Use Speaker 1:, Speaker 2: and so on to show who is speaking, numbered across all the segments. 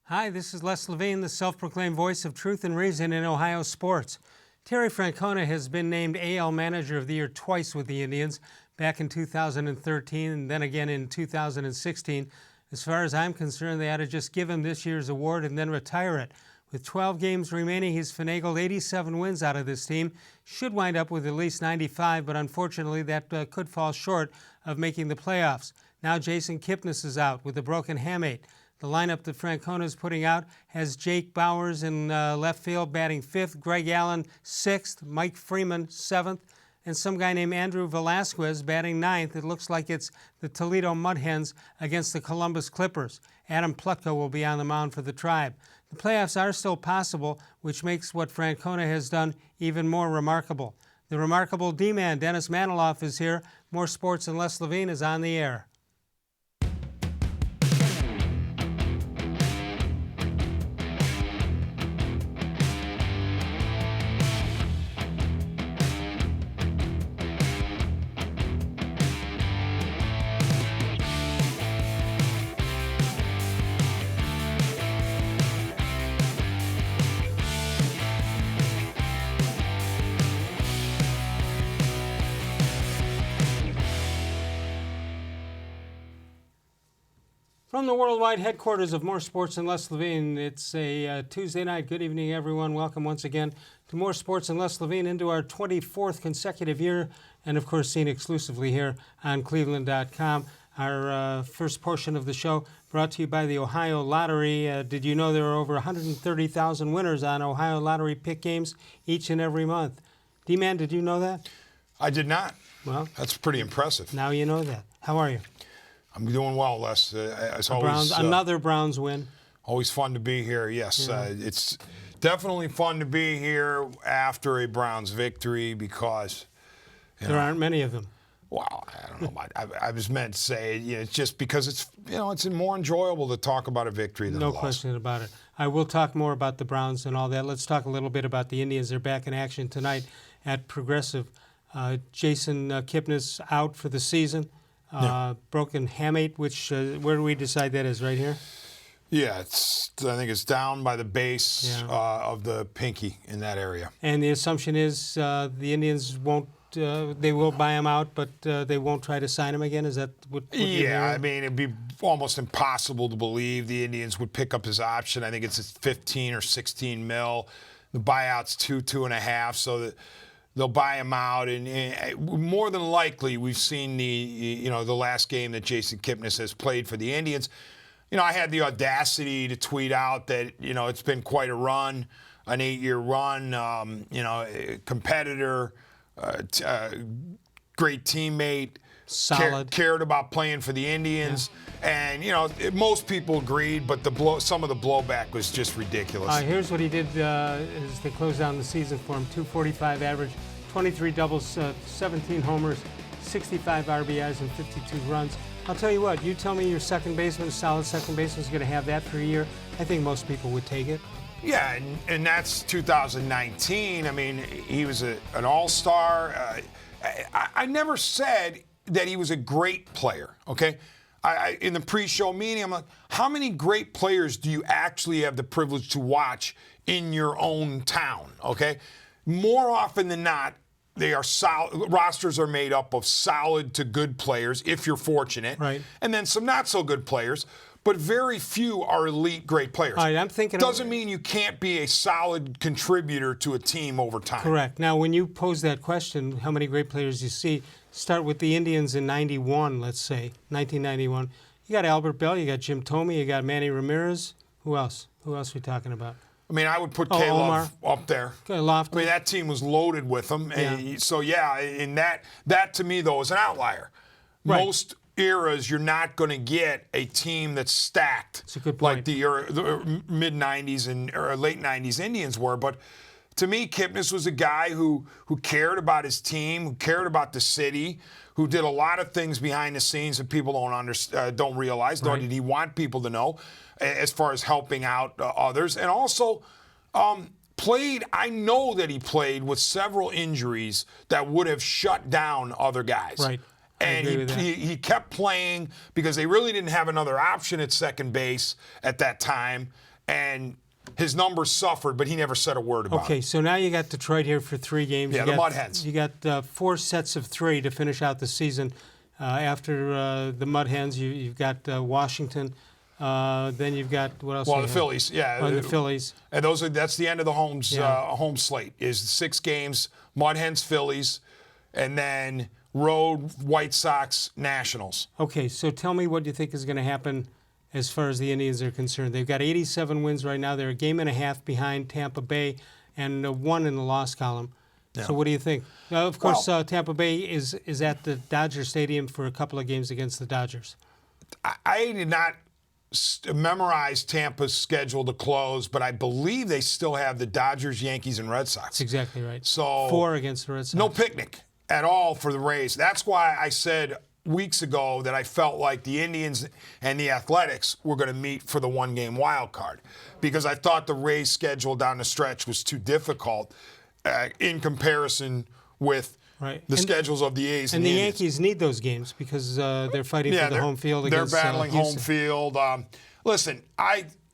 Speaker 1: Hi, this is Les-Levine, the self-proclaimed voice of truth and reason in Ohio sports. Terry Francona has been named AL Manager of the Year twice with the Indians, back in 2013 and then again in 2016. As far as I'm concerned, they ought to just give him this year's award and then retire it. With 12 games remaining, he's finagled 87 wins out of this team. Should wind up with at least 95, but unfortunately that could fall short of making the playoffs. Now Jason-Kipnis is out with a broken hamate. The lineup that Francona is putting out has Jake Bauers in left field batting 5th, Greg Allen 6th, Mike Freeman 7th, and some guy named Andrew Velasquez batting 9th. It looks like it's the Toledo Mud Hens against the Columbus Clippers. Adam Plutko will be on the mound for the Tribe. The playoffs are still possible, which makes what Francona has done even more remarkable. The remarkable D-man, Dennis-Manoloff, is here. More Sports and Les-Levine is on the air. From the worldwide headquarters of More Sports and Les-Levine, it's a Tuesday night. Good evening, everyone. Welcome once again to More Sports and Les-Levine into our 24th consecutive year, and of course seen exclusively here on cleveland.com. Our first portion of the show brought to you by the Ohio Lottery. Did you know there are over 130,000 winners on Ohio Lottery pick games each and every month? D-Man, did you know that?
Speaker 2: I did not.
Speaker 1: Well,
Speaker 2: that's pretty impressive.
Speaker 1: Now you know that. How are you?
Speaker 2: I'm doing well, Les. It's
Speaker 1: always another Browns win.
Speaker 2: Always fun to be here. Yes,
Speaker 1: yeah.
Speaker 2: It's definitely fun to be here after a Browns victory because
Speaker 1: there aren't many of them.
Speaker 2: Well, I don't know. I was meant to say it's just because it's more enjoyable to talk about a victory than a loss.
Speaker 1: No question about it. I will talk more about the Browns and all that. Let's talk a little bit about the Indians. They're back in action tonight at Progressive. Jason-Kipnis out for the season. Broken hamate, which where do we decide that is? Right here?
Speaker 2: Yeah, I think it's down by the base of the pinky in that area.
Speaker 1: And the assumption is the Indians won't. They will buy him out, but they won't try to sign him again. Is that what you're hearing?
Speaker 2: I mean, it'd be almost impossible to believe the Indians would pick up his option. I think it's 15 or 16 mil. The buyout's 2.5, so that they'll buy him out, and more than likely, we've seen the last game that Jason-Kipnis has played for the Indians. I had the audacity to tweet out that it's been quite a run, an 8-year run. Competitor, great teammate,
Speaker 1: solid,
Speaker 2: cared about playing for the Indians, and most people agreed, but some of the blowback was just ridiculous.
Speaker 1: Here's what he did as they closed down the season for him: 245 average, 23 doubles, 17 homers, 65 RBIs, and 52 runs. I'll tell you what. You tell me your second baseman, solid second baseman, is going to have that for a year. I think most people would take it.
Speaker 2: Yeah, and that's 2019. I mean, he was an all-star. I never said that he was a great player, okay? In the pre-show meeting, I'm like, how many great players do you actually have the privilege to watch in your own town, okay? More often than not, they are solid. Rosters are made up of solid to good players, if you're fortunate,
Speaker 1: right? And
Speaker 2: then some not-so-good players, but very few are elite great players.
Speaker 1: All right, I'm thinking
Speaker 2: doesn't mean you can't be a solid contributor to a team over time.
Speaker 1: Correct. Now, when you pose that question, how many great players you see, start with the Indians in 91, let's say, 1991. You got Albert Bell, you got Jim Thome, you got Manny Ramirez. Who else? Who else are we talking about?
Speaker 2: I mean, I would put K-Love up there.
Speaker 1: Lofton.
Speaker 2: I mean, that team was loaded with them. And so, in that to me, though, is an outlier.
Speaker 1: Right.
Speaker 2: Most eras, you're not going to get a team that's stacked
Speaker 1: that's a good point.
Speaker 2: Like the mid-'90s and late '90s Indians were. But to me, Kipnis was a guy who cared about his team, who cared about the city, who did a lot of things behind the scenes that people don't realize, nor did he want people to know, as far as helping out others. And also I know that he played with several injuries that would have shut down other guys.
Speaker 1: Right.
Speaker 2: And he kept playing because they really didn't have another option at second base at that time. and his numbers suffered, but he never said a word about it.
Speaker 1: Okay, so now you got Detroit here for 3 games.
Speaker 2: Yeah, the Mud Hens.
Speaker 1: You got 4 sets of 3 to finish out the season. After the Mud Hens, you've got Washington. Then you've got, what else?
Speaker 2: Well, the Phillies, yeah.
Speaker 1: The Phillies.
Speaker 2: And that's the end of the home slate, is 6 games, Mud Hens, Phillies, and then road White Sox, Nationals.
Speaker 1: Okay, so tell me what you think is going to happen as far as the Indians are concerned. They've got 87 wins right now. They're a game and a half behind Tampa Bay and 1 in the loss column. Yeah. So what do you think? Of course, Tampa Bay is at the Dodger Stadium for a couple of games against the Dodgers.
Speaker 2: I did not memorize Tampa's schedule to close, but I believe they still have the Dodgers, Yankees, and Red Sox.
Speaker 1: That's exactly right.
Speaker 2: So
Speaker 1: 4 against the Red Sox.
Speaker 2: No picnic at all for the Rays. That's why I said weeks ago that I felt like the Indians and the Athletics were going to meet for the 1-game wild card, because I thought the Rays' schedule down the stretch was too difficult in comparison with the schedules of the A's and
Speaker 1: the
Speaker 2: Indians.
Speaker 1: Yankees need those games because they're fighting for the home field against
Speaker 2: They're battling
Speaker 1: Houston.
Speaker 2: home field. Listen,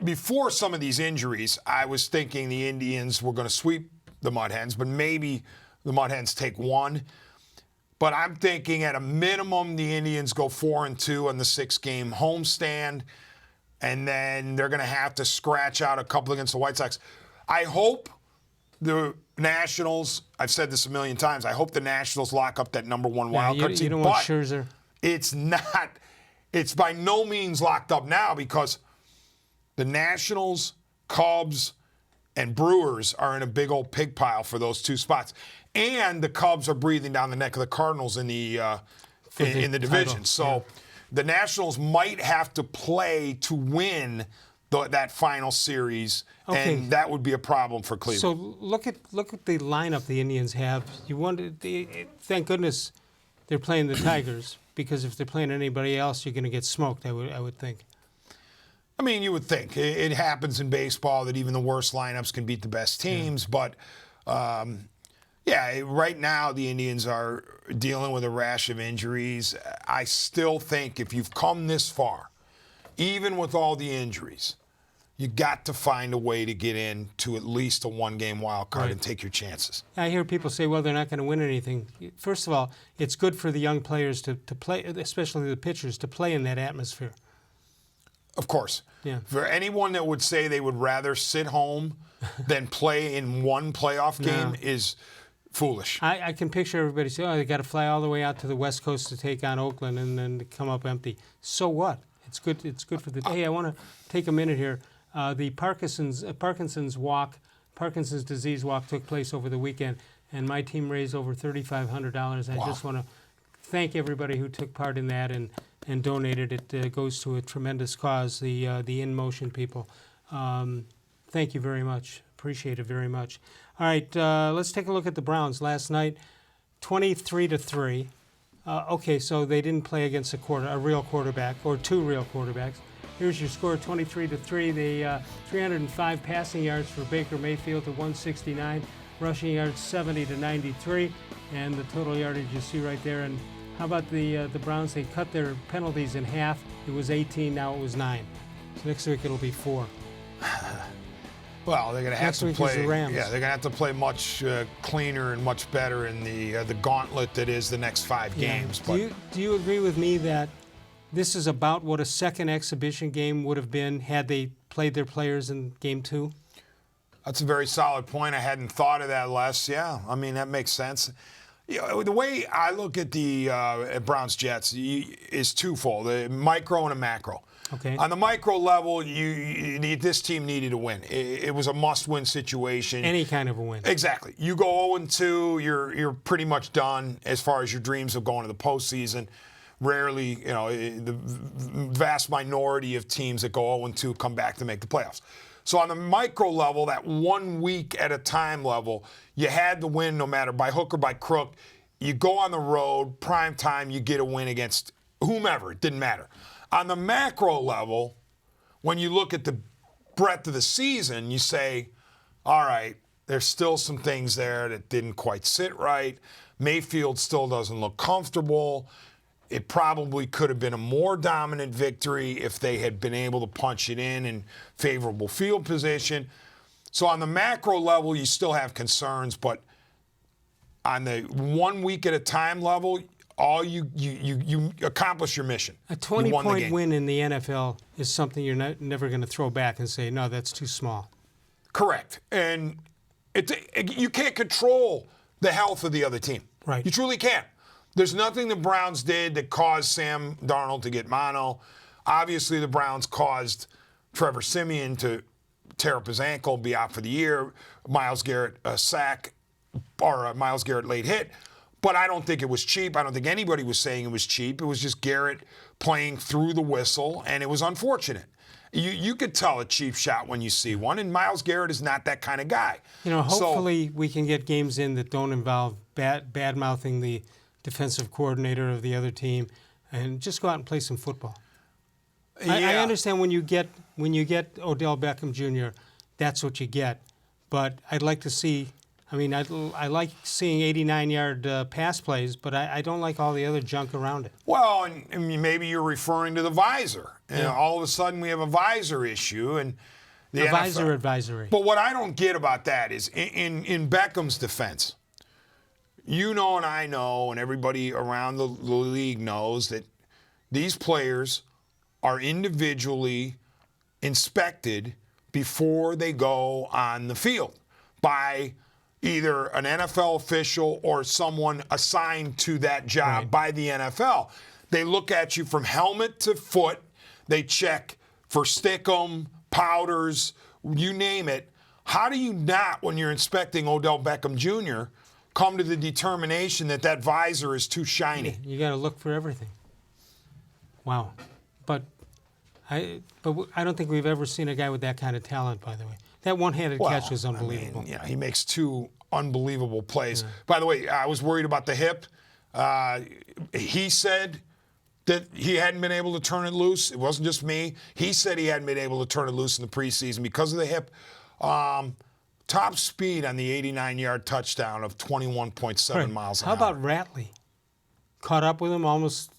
Speaker 2: before some of these injuries, I was thinking the Indians were going to sweep the Mud Hens, but maybe the Mud Hens take 1. But I'm thinking at a minimum the Indians go 4-2 on the 6-game homestand, and then they're going to have to scratch out a couple against the White Sox. I hope the Nationals, I've said this a million times, I hope the Nationals lock up that number 1 wild card team.
Speaker 1: You don't want Scherzer.
Speaker 2: It's by no means locked up now, because the Nationals, Cubs, and Brewers are in a big old pig pile for those 2 spots. And the Cubs are breathing down the neck of the Cardinals in the division. So the Nationals might have to play to win that final series, and that would be a problem for Cleveland.
Speaker 1: So look at the lineup the Indians have. Thank goodness they're playing the Tigers, because if they're playing anybody else, you're going to get smoked, I would think.
Speaker 2: I mean, you would think. It happens in baseball that even the worst lineups can beat the best teams, but right now the Indians are dealing with a rash of injuries. I still think if you've come this far, even with all the injuries, you got to find a way to get in to at least a 1-game wild card and take your chances.
Speaker 1: I hear people say, well, they're not going to win anything. First of all, it's good for the young players to play, especially the pitchers, to play in that atmosphere.
Speaker 2: Of course.
Speaker 1: Yeah.
Speaker 2: For anyone that would say they would rather sit home than play in one playoff game is foolish.
Speaker 1: I can picture everybody saying, they got to fly all the way out to the West Coast to take on Oakland and then to come up empty. So what? It's good for the day. I want to take a minute here. The Parkinson's disease walk took place over the weekend, and my team raised over $3,500. I just want to thank everybody who took part in that and donated. It goes to a tremendous cause, the In Motion people. Thank you very much. Appreciate it very much. All right, let's take a look at the Browns. Last night, 23-3. Okay, so they didn't play against a real quarterback or 2 real quarterbacks. Here's your score, 23-3. They 305 passing yards for Baker-Mayfield to 169, rushing yards 70-93, and the total yardage you see right there. And how about the Browns? They cut their penalties in half. It was 18, now it was 9. So next week it'll be 4.
Speaker 2: Well, they're going to have to play.
Speaker 1: The Rams.
Speaker 2: Yeah, they're going to have to play much cleaner and much better in the gauntlet that is the next 5 games.
Speaker 1: Do you agree with me that this is about what a second exhibition game would have been had they played their players in Game 2?
Speaker 2: That's a very solid point. I hadn't thought of that, Les. Yeah, I mean, that makes sense. The way I look at the Browns-Jets is twofold, a micro and a macro.
Speaker 1: Okay.
Speaker 2: On the micro level, this team needed a win. It was a must-win situation.
Speaker 1: Any kind of a win.
Speaker 2: Exactly. You go 0-2, you're pretty much done as far as your dreams of going to the postseason. Rarely, the vast minority of teams that go 0-2 come back to make the playoffs. So on the micro level, that 1 week at a time level, you had the win no matter by hook or by crook. You go on the road, prime time, you get a win against whomever. It didn't matter. On the macro level, when you look at the breadth of the season, you say, all right, there's still some things there that didn't quite sit right. Mayfield still doesn't look comfortable. It probably could have been a more dominant victory if they had been able to punch it in favorable field position. So on the macro level, you still have concerns, but on the 1 week at a time level, all you accomplish your mission.
Speaker 1: A 20-point win in the NFL is something you're never going to throw back and say, no, that's too small.
Speaker 2: Correct. And you can't control the health of the other team.
Speaker 1: Right.
Speaker 2: You truly can't. There's nothing the Browns did that caused Sam Darnold to get mono. Obviously, the Browns caused Trevor Siemian to tear up his ankle, be out for the year. Myles-Garrett a sack, or a Myles-Garrett late hit. But I don't think it was cheap. I don't think anybody was saying it was cheap. It was just Garrett playing through the whistle, and it was unfortunate. You could tell a cheap shot when you see one, and Myles-Garrett is not that kind of guy.
Speaker 1: Hopefully we can get games in that don't involve bad-mouthing the defensive coordinator of the other team, and just go out and play some football.
Speaker 2: Yeah.
Speaker 1: I understand when you get odell-beckham-jr., that's what you get. But I'd like to see. I like seeing 89-yard pass plays, but I don't like all the other junk around it.
Speaker 2: Well, and maybe you're referring to the visor. Yeah. All of a sudden we have a visor issue. And the
Speaker 1: visor advisory.
Speaker 2: But what I don't get about that is, in Beckham's defense, you know and I know and everybody around the league knows that these players are individually inspected before they go on the field by either an NFL official or someone assigned to that job by the NFL. They look at you from helmet to foot. They check for stickum, powders, you name it. How do you not, when you're inspecting Odell Beckham Jr., come to the determination that that visor is too shiny?
Speaker 1: You got to look for everything. Wow. But I don't think we've ever seen a guy with that kind of talent, by the way. That one-handed catch was unbelievable.
Speaker 2: He makes two unbelievable plays. Yeah. By the way, I was worried about the hip. He said that he hadn't been able to turn it loose. It wasn't just me. He said he hadn't been able to turn it loose in the preseason because of the hip. Top speed on the 89-yard touchdown of 21.7 miles an hour.
Speaker 1: How about Ratley? Caught up with him, almost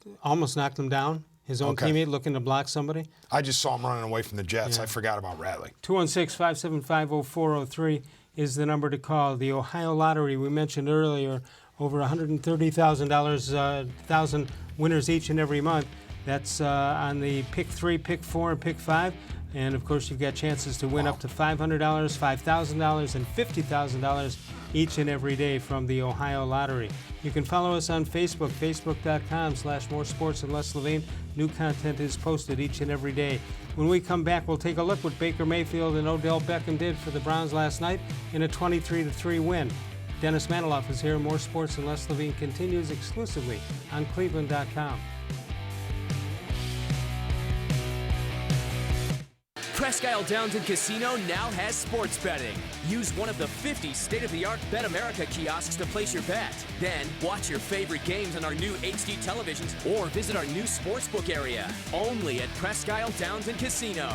Speaker 1: knocked him down. His own teammate looking to block somebody.
Speaker 2: I just saw him running away from the Jets. I forgot about Ratley.
Speaker 1: 216-575-0403 is the number to call. The Ohio Lottery, we mentioned earlier, over $130,000 winners each and every month. That's on the Pick 3, Pick 4, and Pick 5. And, of course, you've got chances to win up to $500, $5,000, and $50,000 each and every day from the Ohio Lottery. You can follow us on Facebook, facebook.com/more-sports-and-les-levine. New content is posted each and every day. When we come back, we'll take a look what Baker-Mayfield and Odell Beckham did for the Browns last night in a 23-3 win. Dennis-Manoloff is here. More Sports and Les-Levine continues exclusively on cleveland.com.
Speaker 3: Presque Isle Downton Casino now has sports betting. Use one of the 50 state-of-the-art Bet America kiosks to place your bet. Then watch your favorite games on our new HD televisions or visit our new sportsbook area. Only at Presque Isle Downton Casino.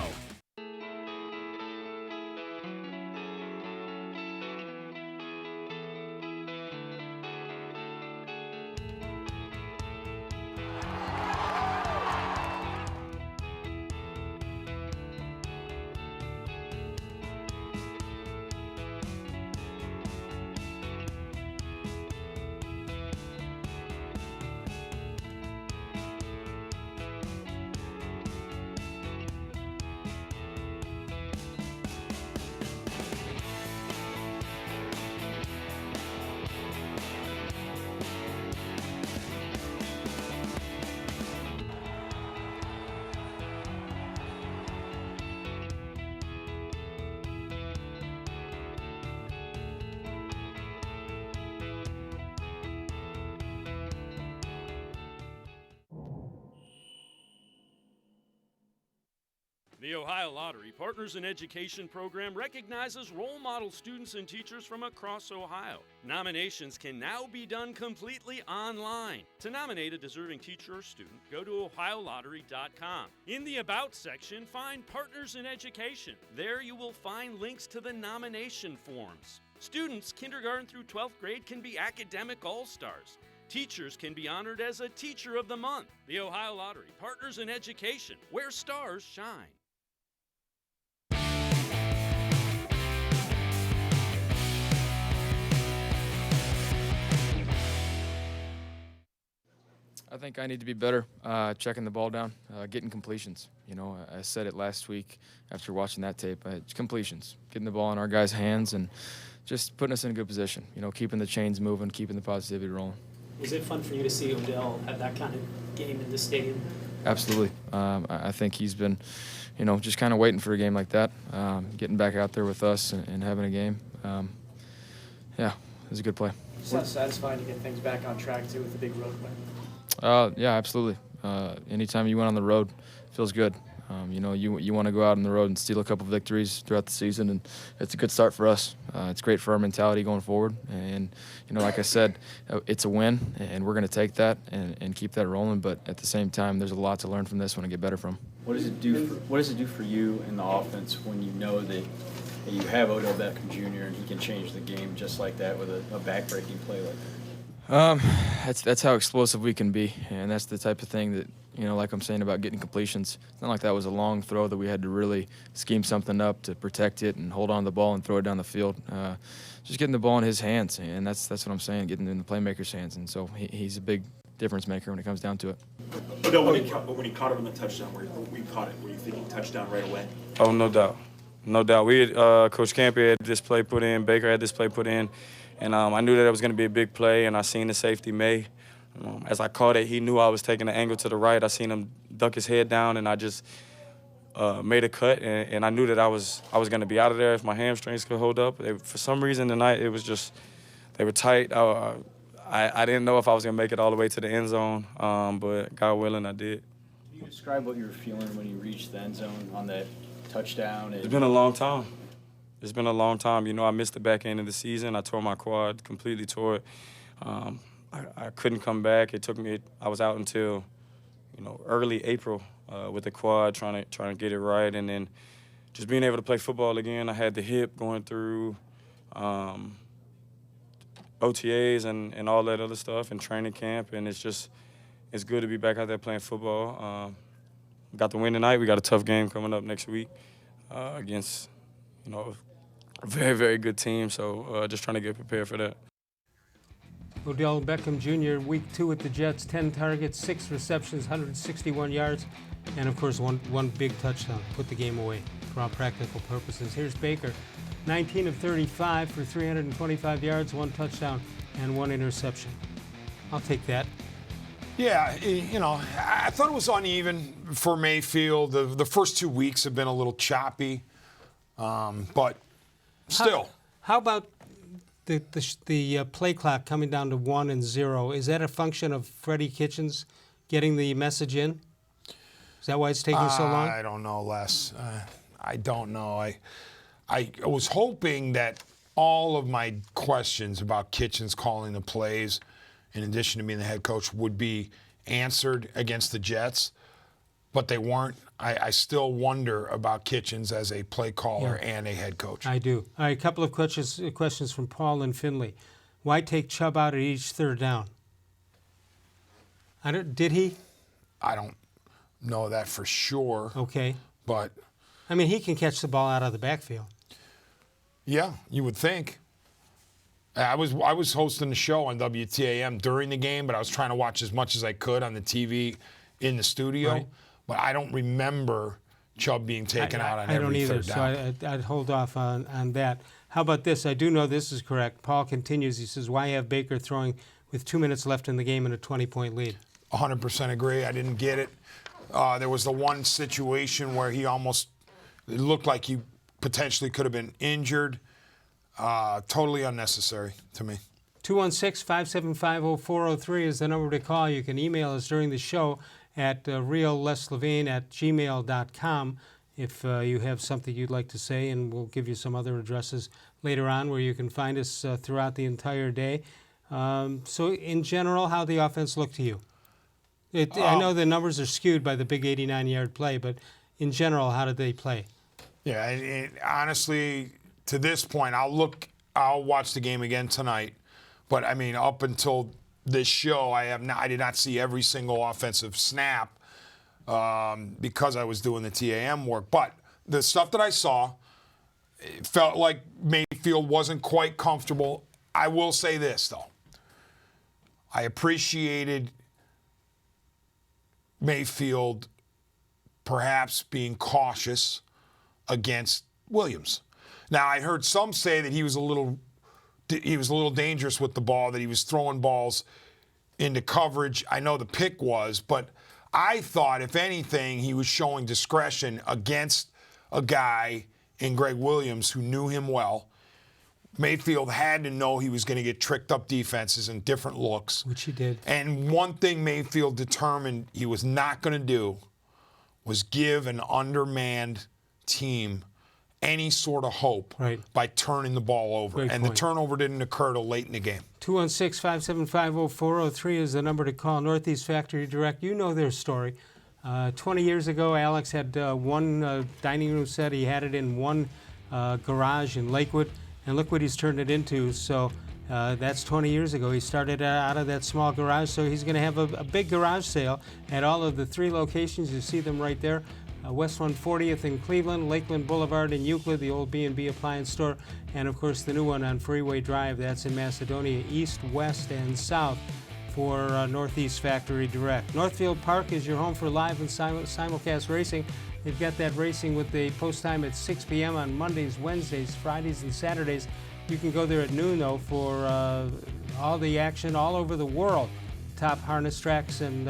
Speaker 4: The Ohio Lottery Partners in Education program recognizes role model students and teachers from across Ohio. Nominations can now be done completely online. To nominate a deserving teacher or student, go to ohiolottery.com. In the About section, find Partners in Education. There you will find links to the nomination forms. Students kindergarten through 12th grade can be academic all-stars. Teachers can be honored as a Teacher of the Month. The Ohio Lottery, partners in education, where stars shine.
Speaker 5: I think I need to be better checking the ball down, getting completions. You know, I said it last week after watching that tape. Completions, getting the ball in our guys' hands and just putting us in a good position. You know, keeping the chains moving, keeping the positivity rolling.
Speaker 6: Was it fun for you to see Odell have that kind of game in the stadium?
Speaker 5: Absolutely. I think he's been, you know, just kind of waiting for a game like that, getting back out there with us and having a game. Yeah, it was a good play.
Speaker 6: It's not satisfying to get things back on track, too, with the big road win.
Speaker 5: Yeah, absolutely. Anytime you went on the road, it feels good. You know, you want to go out on the road and steal a couple victories throughout the season, and it's a good start for us. It's great for our mentality going forward. And, you know, like I said, it's a win, and we're going to take that and keep that rolling. But at the same time, there's a lot to learn from this one and get better from.
Speaker 7: What does it do for you in the offense when you know that you have Odell-Beckham-Jr. and he can change the game just like that with a back-breaking play like that?
Speaker 5: That's how explosive we can be, and that's the type of thing that, you know, like I'm saying about getting completions. It's not like that was a long throw that we had to really scheme something up to protect it and hold on to the ball and throw it down the field. Just getting the ball in his hands, and that's what I'm saying, getting it in the playmaker's hands. And so he's a big difference maker when it comes down to it.
Speaker 8: Odell, when he caught it on the touchdown, were you thinking touchdown right away?
Speaker 9: Oh, no doubt. No doubt. We had, Coach Campy had this play put in, Baker had this play put in, and I knew that it was going to be a big play, and I seen the safety, May. As I caught it, he knew I was taking the angle to the right. I seen him duck his head down, and I just made a cut, and I knew that I was going to be out of there if my hamstrings could hold up. For some reason tonight, it was just they were tight. I didn't know if I was going to make it all the way to the end zone, but God willing, I did.
Speaker 7: Can you describe what you were feeling when you reached the end zone on that touchdown?
Speaker 9: It's been a long time. It's been a long time. You know, I missed the back end of the season. I tore my quad, completely tore it. I couldn't come back. It took me. I was out until, you know, early April with the quad, trying to get it right, and then just being able to play football again. I had the hip going through OTAs and all that other stuff and training camp, and it's good to be back out there playing football. Got the win tonight. We got a tough game coming up next week against, you know, a very, very good team. So just trying to get prepared for that.
Speaker 1: Odell Beckham Jr., week 2 with the Jets, 10 targets, 6 receptions, 161 yards, and of course one big touchdown. Put the game away for all practical purposes. Here's Baker, 19 of 35 for 325 yards, 1 touchdown, and 1 interception. I'll take that.
Speaker 2: Yeah, you know, I thought it was uneven for Mayfield. The first 2 weeks have been a little choppy, but still.
Speaker 1: How about the play clock coming down to 1 and 0? Is that a function of freddie-kitchens getting the message in? Is that why it's taking so long?
Speaker 2: I don't know, Les. I don't know. I was hoping that all of my questions about Kitchens calling the plays, in addition to being the head coach, would be answered against the Jets, but they weren't. I still wonder about Kitchens as a play caller and a head coach.
Speaker 1: I do. All right, a couple of questions from Paul and Finley. Why take Chubb out at each third down? Did he?
Speaker 2: I don't know that for sure.
Speaker 1: Okay.
Speaker 2: But
Speaker 1: I mean, he can catch the ball out of the backfield.
Speaker 2: Yeah, you would think. I was hosting the show on WTAM during the game, but I was trying to watch as much as I could on the TV in the studio. Right. But I don't remember Chubb being taken out on every third down.
Speaker 1: I don't either, so I'd hold off on that. How about this? I do know this is correct. Paul continues. He says, why have Baker throwing with 2 minutes left in the game and a 20-point lead?
Speaker 2: 100% agree. I didn't get it. There was the one situation where it looked like he potentially could have been injured. Totally unnecessary to me.
Speaker 1: 216-575-0403 is the number to call. You can email us during the show at real-les-levine@gmail.com if you have something you'd like to say, and we'll give you some other addresses later on where you can find us throughout the entire day. So in general, how the offense looked to you? I know the numbers are skewed by the big 89-yard play, but in general, how did they play?
Speaker 2: Yeah, honestly, to this point, I'll watch the game again tonight. But, I mean, up until this show, I did not see every single offensive snap because I was doing the TAM work. But the stuff that I saw, it felt like Mayfield wasn't quite comfortable. I will say this, though. I appreciated Mayfield perhaps being cautious against Williams. Now, I heard some say that he was a little dangerous with the ball, that he was throwing balls into coverage. I know the pick was, but I thought, if anything, he was showing discretion against a guy in Gregg-Williams who knew him well. Mayfield had to know he was going to get tricked up defenses and different looks.
Speaker 1: Which he did.
Speaker 2: And one thing Mayfield determined he was not going to do was give an undermanned team any sort of hope by turning the ball over.
Speaker 1: Great
Speaker 2: and
Speaker 1: point.
Speaker 2: the turnover didn't occur till late in the game.
Speaker 1: 216-575-0403 is the number to call. Northeast Factory Direct. You know their story. 20 years ago, Alex had one dining room set. He had it in one garage in Lakewood. And look what he's turned it into. So that's 20 years ago. He started out of that small garage. So he's going to have a big garage sale at all of the 3 locations. You see them right there. West 140th in Cleveland, Lakeland Boulevard in Euclid, the old B&B appliance store, and of course the new one on Freeway Drive. That's in Macedonia, east, west, and south for Northeast Factory Direct. Northfield Park is your home for live and simulcast racing. They've got that racing with the post time at 6 p.m. on Mondays, Wednesdays, Fridays, and Saturdays. You can go there at noon, though, for all the action all over the world. Top harness tracks and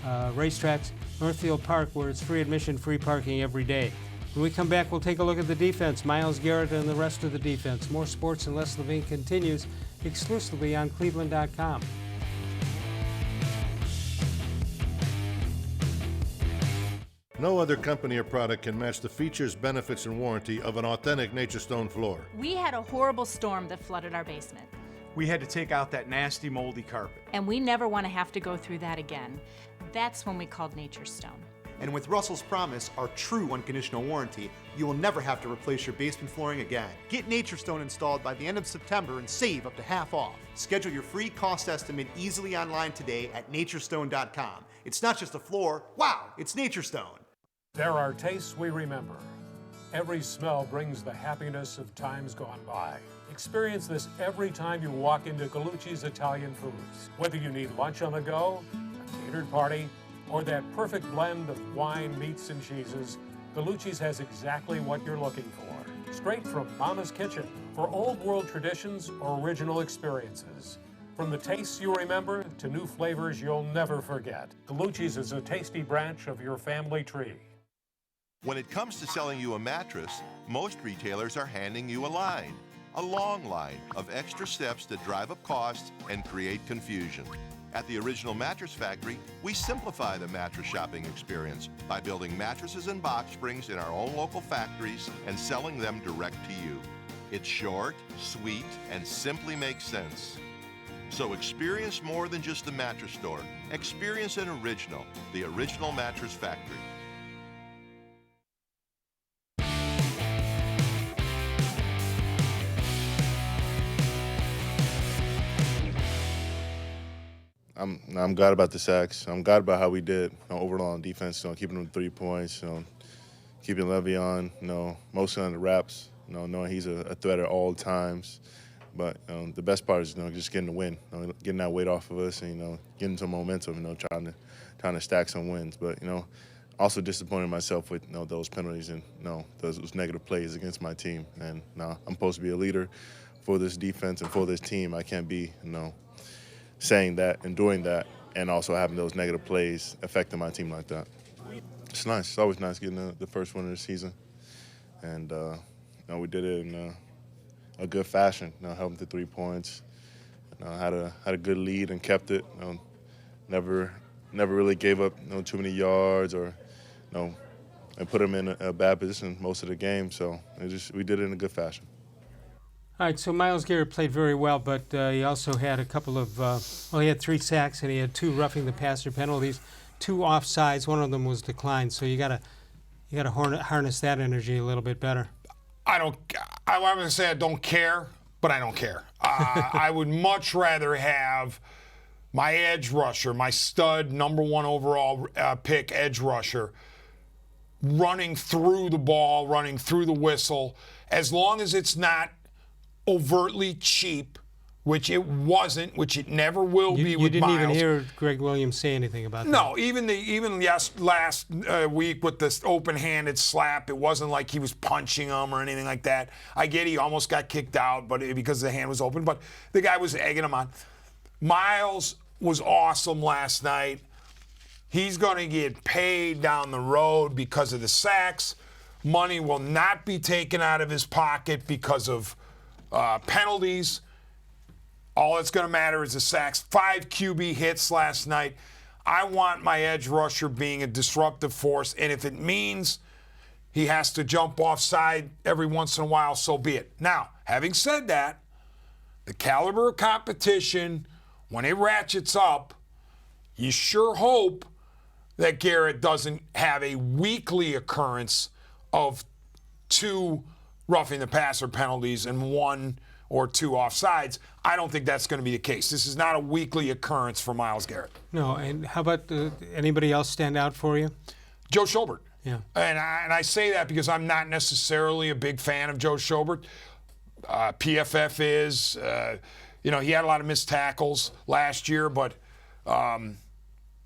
Speaker 1: racetracks. Northfield Park, where it's free admission, free parking every day. When we come back, we'll take a look at the defense, Myles-Garrett and the rest of the defense. More Sports and Les-Levine continues exclusively on cleveland.com.
Speaker 10: No other company or product can match the features, benefits, and warranty of an authentic Nature Stone floor.
Speaker 11: We had a horrible storm that flooded our basement.
Speaker 12: We had to take out that nasty, moldy carpet.
Speaker 11: And we never want to have to go through that again. That's when we called Nature Stone.
Speaker 12: And with Russell's Promise, our true unconditional warranty, you will never have to replace your basement flooring again. Get Nature Stone installed by the end of September and save up to half off. Schedule your free cost estimate easily online today at naturestone.com. It's not just a floor, wow, it's Nature Stone.
Speaker 13: There are tastes we remember. Every smell brings the happiness of times gone by. Experience this every time you walk into Gallucci's Italian Foods. Whether you need lunch on the go, a catered party, or that perfect blend of wine, meats, and cheeses, Gallucci's has exactly what you're looking for. Straight from Mama's Kitchen for old world traditions or original experiences. From the tastes you remember to new flavors you'll never forget. Gallucci's is a tasty branch of your family tree.
Speaker 14: When it comes to selling you a mattress, most retailers are handing you a long line of extra steps that drive up costs and create confusion. At the Original Mattress Factory, we simplify the mattress shopping experience by building mattresses and box springs in our own local factories and selling them direct to you. It's short, sweet, and simply makes sense. So experience more than just a mattress store. Experience an original, the Original Mattress Factory.
Speaker 10: I'm glad about the sacks. I'm glad about how we did overall on defense, keeping them 3 points, keeping Levy on, mostly on the wraps, knowing he's a threat at all times. But the best part is, just getting the win, getting that weight off of us, and getting some momentum, trying to stack some wins. But also disappointed myself with those penalties and those negative plays against my team. And I'm supposed to be a leader for this defense and for this team. I can't be saying that and doing that and also having those negative plays affecting my team like that. It's nice. It's always nice getting the first win of the season. And we did it in a good fashion. Held them to 3 points. Had a good lead and kept it. Never really gave up too many yards or and put them in a bad position most of the game. So we did it in a good fashion.
Speaker 1: All right, so Myles-Garrett played very well, but he also had a couple of, he had 3 sacks and he had 2 roughing the passer penalties, 2 offsides. One of them was declined, so you gotta harness that energy a little bit better.
Speaker 2: I'm going to say I don't care, but I don't care. I would much rather have my edge rusher, my stud number 1 overall pick edge rusher, running through the ball, running through the whistle, as long as it's not overtly cheap, which it wasn't, which it never will be with
Speaker 1: You didn't
Speaker 2: Myles.
Speaker 1: even hear Gregg-Williams say anything about that.
Speaker 2: No, even last week with this open-handed slap, it wasn't like he was punching him or anything like that. I get he almost got kicked out, but because the hand was open, but the guy was egging him on. Myles was awesome last night. He's going to get paid down the road because of the sacks. Money will not be taken out of his pocket because of penalties. All that's going to matter is the sacks. 5 QB hits last night. I want my edge rusher being a disruptive force, and if it means he has to jump offside every once in a while, so be it. Now, having said that, the caliber of competition, when it ratchets up, you sure hope that Garrett doesn't have a weekly occurrence of 2 roughing the passer penalties and 1 or 2 offsides. I don't think that's going to be the case. This is not a weekly occurrence for Myles-Garrett.
Speaker 1: No, and how about anybody else stand out for you?
Speaker 2: Joe Schobert.
Speaker 1: Yeah.
Speaker 2: And I say that because I'm not necessarily a big fan of Joe Schobert. PFF is, he had a lot of missed tackles last year, but, or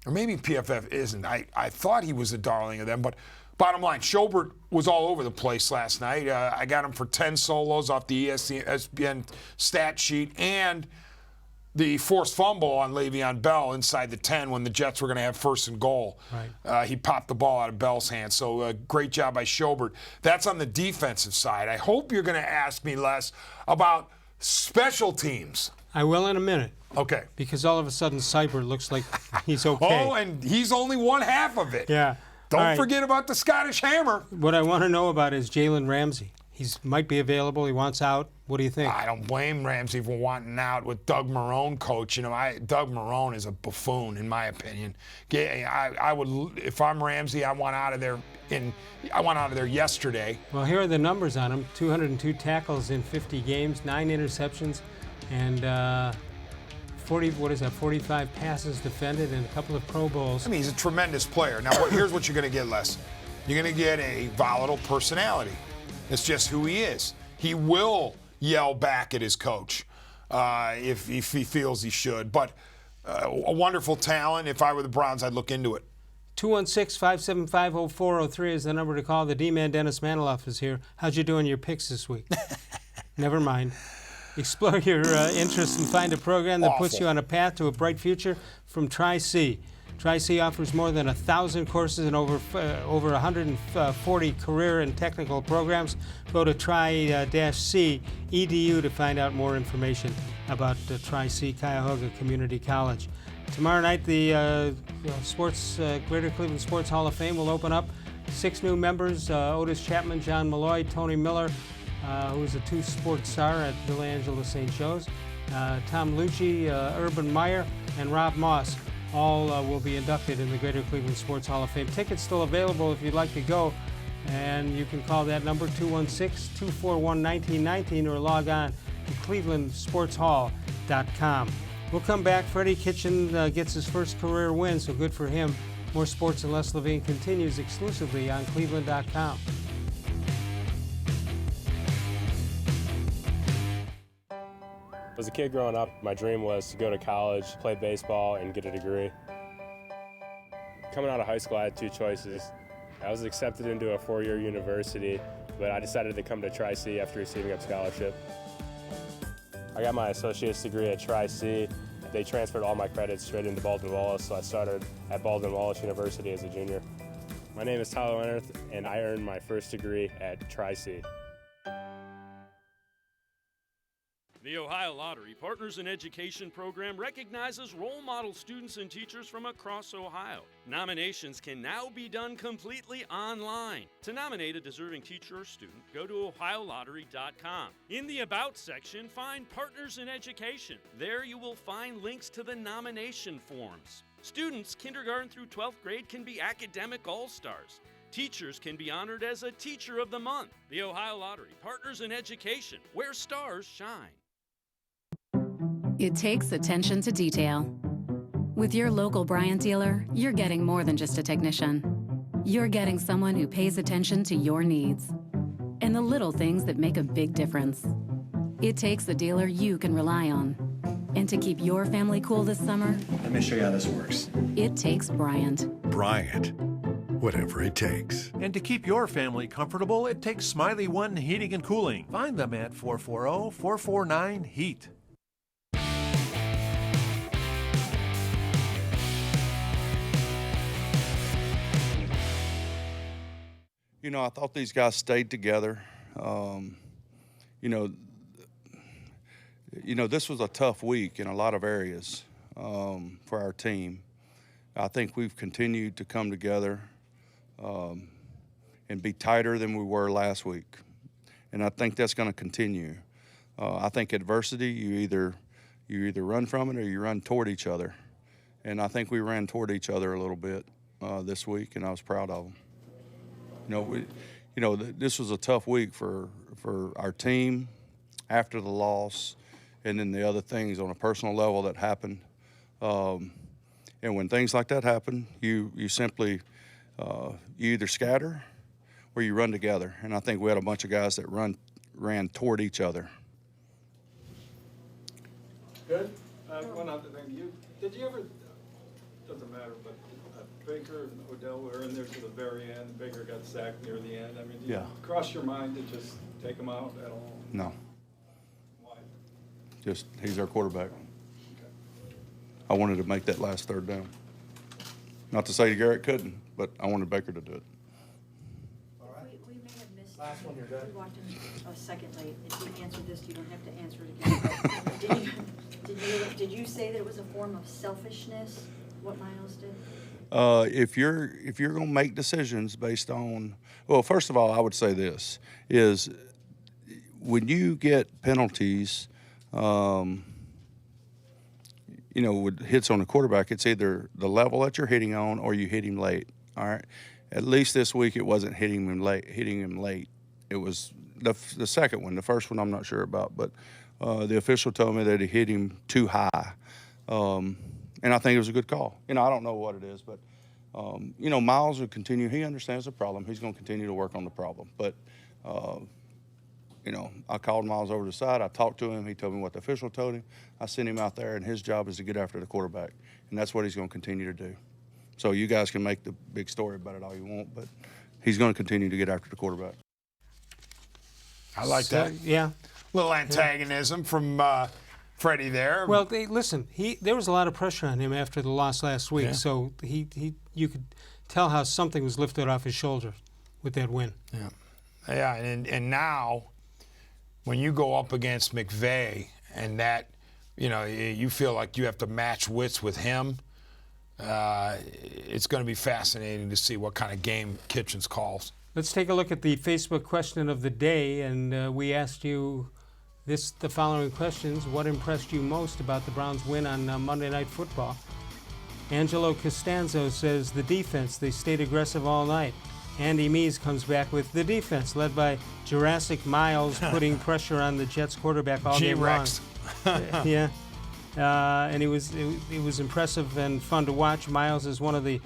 Speaker 2: maybe PFF isn't. I thought he was a darling of them, but bottom line, Schobert was all over the place last night. I got him for 10 solos off the ESPN stat sheet and the forced fumble on Le'Veon Bell inside the 10 when the Jets were going to have 1st and goal.
Speaker 1: Right.
Speaker 2: He popped the ball out of Bell's hand. So great job by Schobert. That's on the defensive side. I hope you're going to ask me, Les, about special teams.
Speaker 1: I will in a minute.
Speaker 2: Okay.
Speaker 1: Because all of a sudden, Seibert looks like he's okay.
Speaker 2: Oh, and he's only one half of it.
Speaker 1: Yeah.
Speaker 2: Don't forget about the Scottish Hammer.
Speaker 1: What I want to know about is Jaylen Ramsey. He might be available. He wants out. What do you think?
Speaker 2: I don't blame Ramsey for wanting out with Doug Marrone coach. Doug Marrone is a buffoon, in my opinion. I would, if I'm Ramsey, I want out of there. I want out of there yesterday.
Speaker 1: Well, here are the numbers on him: 202 tackles in 50 games, 9 interceptions, and 45 passes defended, and a couple of Pro Bowls.
Speaker 2: I mean, he's a tremendous player. Now, here's what you're going to get, Les. You're going to get a volatile personality. It's just who he is. He will yell back at his coach if he feels he should. But a wonderful talent. If I were the Browns, I'd look into it.
Speaker 1: 216-575-0403 is the number to call. The D-Man, Dennis-Manoloff, is here. How'd you do in your picks this week? Never mind. Explore your interests and find a program that puts you on a path to a bright future from Tri-C. Tri-C offers more than 1,000 courses and over 140 career and technical programs. Go to tri-c.edu to find out more information about Tri-C Cuyahoga Community College. Tomorrow night, the Greater Cleveland Sports Hall of Fame will open up. 6 new members: Otis Chapman, John Malloy, Tony Miller, who's a 2-sport star at Villa Angela St. Joe's, Tom Lucci, Urban Meyer, and Rob Moss. All will be inducted in the Greater Cleveland Sports Hall of Fame. Tickets still available if you'd like to go, and you can call that number 216-241-1919 or log on to cleveland-sports-hall.com. We'll come back. Freddie-Kitchens gets his first career win, so good for him. More Sports and Les-Levine continues exclusively on cleveland.com.
Speaker 15: As a kid growing up, my dream was to go to college, play baseball, and get a degree. Coming out of high school, I had 2 choices. I was accepted into a 4-year university, but I decided to come to Tri-C after receiving a scholarship. I got my associate's degree at Tri-C. They transferred all my credits straight into Baldwin-Wallace, so I started at Baldwin-Wallace University as a junior. My name is Tyler Leonard, and I earned my first degree at Tri-C.
Speaker 4: The Ohio Lottery Partners in Education program recognizes role model students and teachers from across Ohio. Nominations can now be done completely online. To nominate a deserving teacher or student, go to ohiolottery.com. In the About section, find Partners in Education. There you will find links to the nomination forms. Students kindergarten through 12th grade can be academic all-stars. Teachers can be honored as a Teacher of the Month. The Ohio Lottery Partners in Education, where stars shine.
Speaker 16: It takes attention to detail. With your local Bryant dealer, you're getting more than just a technician. You're getting someone who pays attention to your needs and the little things that make a big difference. It takes a dealer you can rely on. And to keep your family cool this summer,
Speaker 17: let me show you how this works.
Speaker 16: It takes Bryant.
Speaker 18: Bryant, whatever it takes.
Speaker 19: And to keep your family comfortable, it takes Smiley One Heating and Cooling. Find them at 440-449-HEAT.
Speaker 20: You know, I thought these guys stayed together. This was a tough week in a lot of areas for our team. I think we've continued to come together and be tighter than we were last week. And I think that's going to continue. I think adversity, you either run from it or you run toward each other. And I think we ran toward each other a little bit this week, and I was proud of them. This was a tough week for our team after the loss, and then the other things on a personal level that happened. And when things like that happen, you simply you either scatter or you run together. And I think we had a bunch of guys that ran toward each other.
Speaker 21: Good. One other thing. Did you ever? Doesn't matter, but Baker and Odell were in there to the very end. Baker got sacked near the end. I mean, did you cross your mind to just take him out at all?
Speaker 20: No.
Speaker 21: Why?
Speaker 20: Just he's our quarterback. I wanted to make that last third down. Not to say Garrett couldn't, but I wanted Baker to do it.
Speaker 22: All right. We may have missed.
Speaker 19: Last one, you're good.
Speaker 22: We walked in a second late. If you answered this, you don't have to answer it again. Did you say that it was a form of selfishness, what Myles did?
Speaker 20: If you're going to make decisions based on, well, first of all, I would say this is when you get penalties, with hits on the quarterback, it's either the level that you're hitting on or you hit him late. All right. At least this week it wasn't hitting him late. It was the second one. The first one I'm not sure about, but the official told me that he hit him too high. And I think it was a good call. I don't know what it is, but, Myles will continue. He understands the problem. He's going to continue to work on the problem. But, I called Myles over to the side. I talked to him. He told me what the official told him. I sent him out there, and his job is to get after the quarterback. And that's what he's going to continue to do. So you guys can make the big story about it all you want, but he's going to continue to get after the quarterback.
Speaker 2: I like that.
Speaker 1: Yeah.
Speaker 2: Little antagonism from Freddie there.
Speaker 1: Well, listen, there was a lot of pressure on him after the loss last week, so you could tell how something was lifted off his shoulders with that win.
Speaker 2: Yeah, and now when you go up against McVay and that, you feel like you have to match wits with him, it's going to be fascinating to see what kind of game Kitchens calls.
Speaker 1: Let's take a look at the Facebook question of the day, and we asked you the following questions. What impressed you most about the Browns' win on Monday Night Football? Angelo Costanzo says the defense. They stayed aggressive all night. Andy Mees comes back with the defense, led by Jurassic Miles, putting pressure on the Jets quarterback all game long. Yeah. And it was impressive and fun to watch. Miles is one of the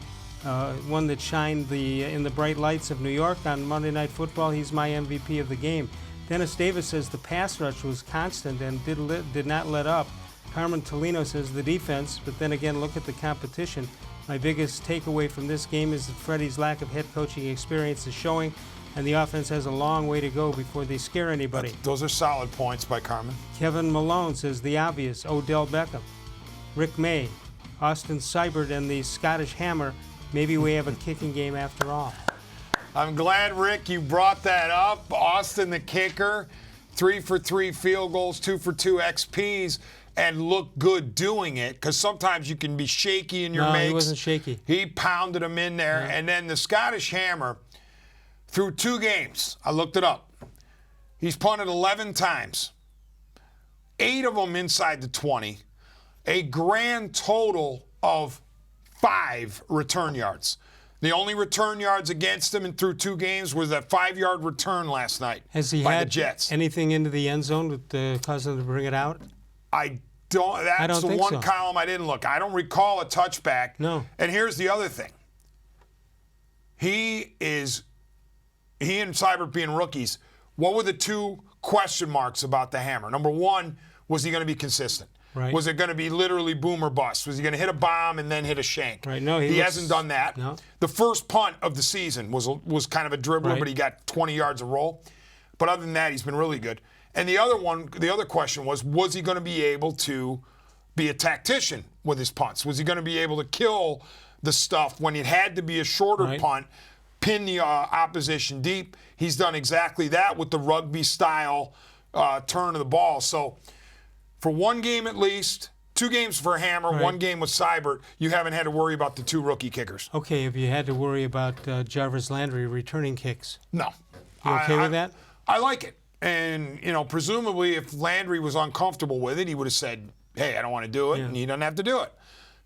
Speaker 1: one that shined in the bright lights of New York on Monday Night Football. He's my MVP of the game. Dennis Davis says the pass rush was constant and did not let up. Carmen Tolino says the defense, but then again, look at the competition. My biggest takeaway from this game is that Freddie's lack of head coaching experience is showing, and the offense has a long way to go before they scare anybody.
Speaker 2: Those are solid points by Carmen.
Speaker 1: Kevin Malone says the obvious, Odell Beckham. Rick May, Austin Seibert, and the Scottish Hammer. Maybe we have a kicking game after all.
Speaker 2: I'm glad, Rick, you brought that up. Austin, the kicker, 3 for 3 field goals, 2 for 2 XPs, and looked good doing it, because sometimes you can be shaky in your makes.
Speaker 1: No, he wasn't shaky.
Speaker 2: He pounded them in there.
Speaker 1: Yeah.
Speaker 2: And then the Scottish Hammer, through 2 games, I looked it up, he's punted 11 times, 8 of them inside the 20, a grand total of 5 return yards. The only return yards against him and through 2 games was that 5-yard return last night
Speaker 1: Has he
Speaker 2: by
Speaker 1: had
Speaker 2: the Jets.
Speaker 1: anything into the end zone that caused him to bring it out?
Speaker 2: I That's the
Speaker 1: think
Speaker 2: one
Speaker 1: so.
Speaker 2: column I didn't look. I don't recall a touchback.
Speaker 1: No.
Speaker 2: And here's the other thing. He and Schobert being rookies, what were the two question marks about the hammer? Number one, was he going to be consistent?
Speaker 1: Right.
Speaker 2: Was it going to be literally boom or bust? Was he going to hit a bomb and then hit a shank?
Speaker 1: Right. No,
Speaker 2: he hasn't done that.
Speaker 1: No.
Speaker 2: The first punt of the season was kind of a dribbler,
Speaker 1: Right.
Speaker 2: but he got 20 yards a roll. But other than that, he's been really good. And the other question was he going to be able to be a tactician with his punts? Was he going to be able to kill the stuff when it had to be a shorter
Speaker 1: Right.
Speaker 2: punt, pin the opposition deep? He's done exactly that with the rugby-style turn of the ball. So for one game at least, 2 games for Hammer,
Speaker 1: Right.
Speaker 2: 1 game with Schobert, you haven't had to worry about the 2 rookie kickers.
Speaker 1: Okay, if you had to worry about Jarvis Landry returning kicks.
Speaker 2: No.
Speaker 1: You okay with that?
Speaker 2: I like it. And, presumably if Landry was uncomfortable with it, he would have said, hey, I don't want to do it, and he doesn't have to do it.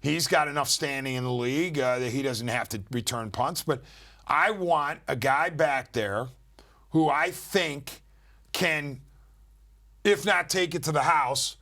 Speaker 2: He's got enough standing in the league that he doesn't have to return punts. But I want a guy back there who I think can, if not take it to the house,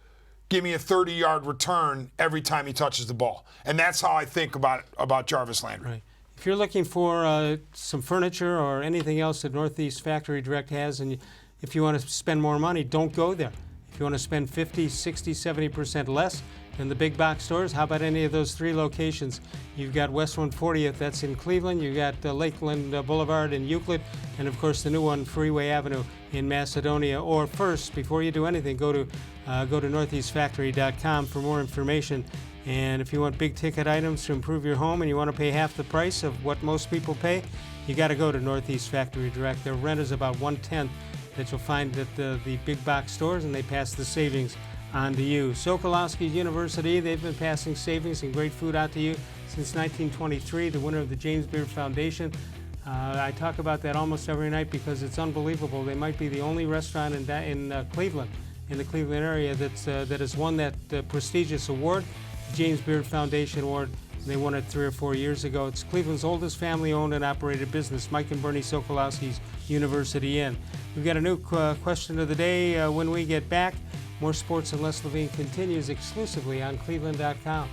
Speaker 2: give me a 30-yard return every time he touches the ball. And that's how I think about Jarvis Landry.
Speaker 1: Right. If you're looking for some furniture or anything else that Northeast Factory Direct has, and if you want to spend more money, don't go there. If you want to spend 50, 60, 70% less than the big box stores, how about any of those 3 locations? You've got West 140th, that's in Cleveland. You've got Lakeland Boulevard in Euclid, and of course the new one, Freeway Avenue in Macedonia. Or first, before you do anything, go to northeastfactory.com for more information. And if you want big ticket items to improve your home and you want to pay half the price of what most people pay, you got to go to Northeast Factory Direct. Their rent is about 1/10 that you'll find at the big box stores, and they pass the savings on to you. Sokolowski University, they've been passing savings and great food out to you since 1923, the winner of the James Beard Foundation. I talk about that almost every night because it's unbelievable. They might be the only restaurant in Cleveland, in the Cleveland area, that has won that prestigious award, James Beard Foundation Award. They won it 3 or 4 years ago. It's Cleveland's oldest family-owned and operated business, Mike and Bernie Sokolowski's University Inn. We've got a new question of the day when we get back. More Sports and Les-Levine continues exclusively on cleveland.com.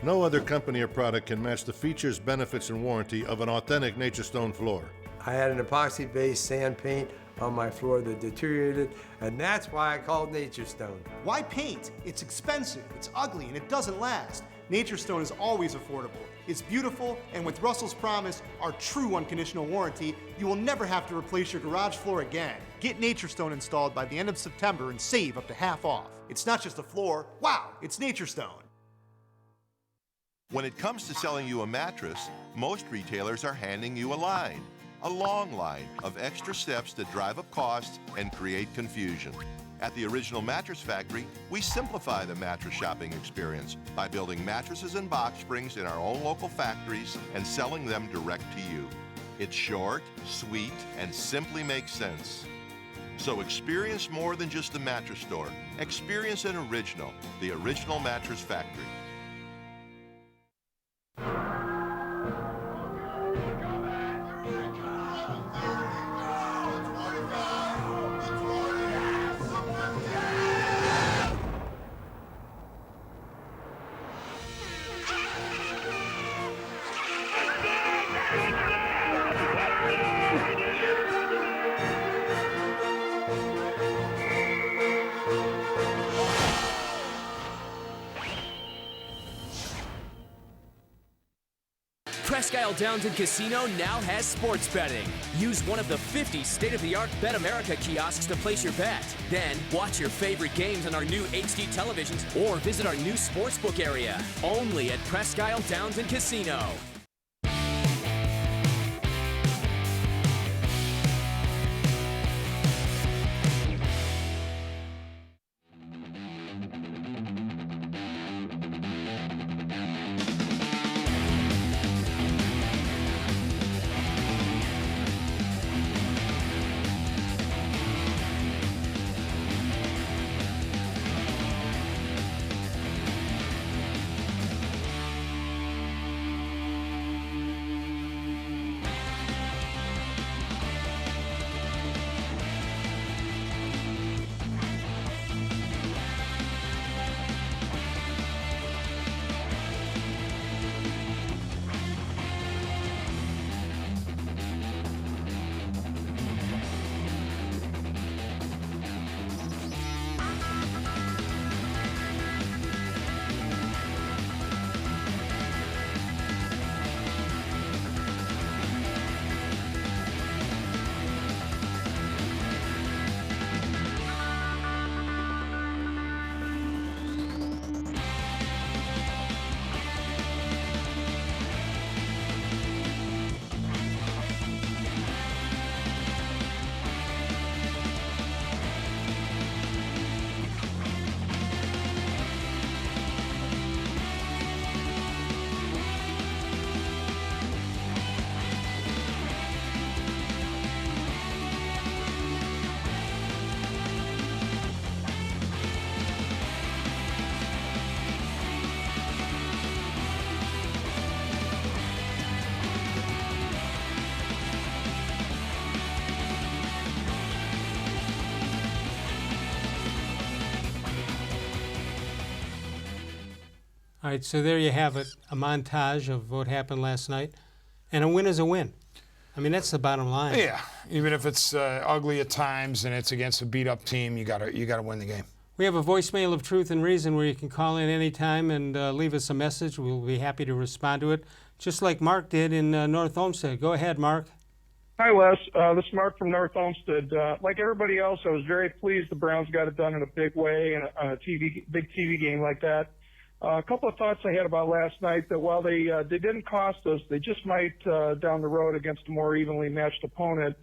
Speaker 3: No other company or product can match the features, benefits, and warranty of an authentic Nature Stone floor.
Speaker 17: I had an epoxy-based sand paint on my floor that deteriorated, and that's why I called Nature Stone.
Speaker 12: Why paint? It's expensive, it's ugly, and it doesn't last. Nature Stone is always affordable. It's beautiful, and with Russell's Promise, our true unconditional warranty, you will never have to replace your garage floor again. Get Nature Stone installed by the end of September and save up to half off. It's not just a floor, wow, it's Nature Stone.
Speaker 14: When it comes to selling you a mattress, most retailers are handing you a long line of extra steps that drive up costs and create confusion. At the Original Mattress Factory, we simplify the mattress shopping experience by building mattresses and box springs in our own local factories and selling them direct to you. It's short, sweet, and simply makes sense. So experience more than just a mattress store. Experience an original, the Original Mattress Factory.
Speaker 23: Presque Isle Downs and Casino now has sports betting. Use one of the 50 state-of-the-art Bet America kiosks to place your bet. Then, watch your favorite games on our new HD televisions or visit our new sportsbook area. Only at Presque Isle Downs and Casino.
Speaker 1: All right, so there you have it, a montage of what happened last night. And a win is a win. I mean, that's the bottom line.
Speaker 2: Yeah, even if it's ugly at times and it's against a beat-up team, you gotta win the game.
Speaker 1: We have a voicemail of Truth and Reason where you can call in anytime and leave us a message. We'll be happy to respond to it, just like Mark did in North Olmsted. Go ahead, Mark.
Speaker 5: Hi, Les. This is Mark from North Olmsted. Like everybody else, I was very pleased the Browns got it done in a big way and on a big TV game like that. A couple of thoughts I had about last night, that while they didn't cost us, they just might down the road against a more evenly matched opponent.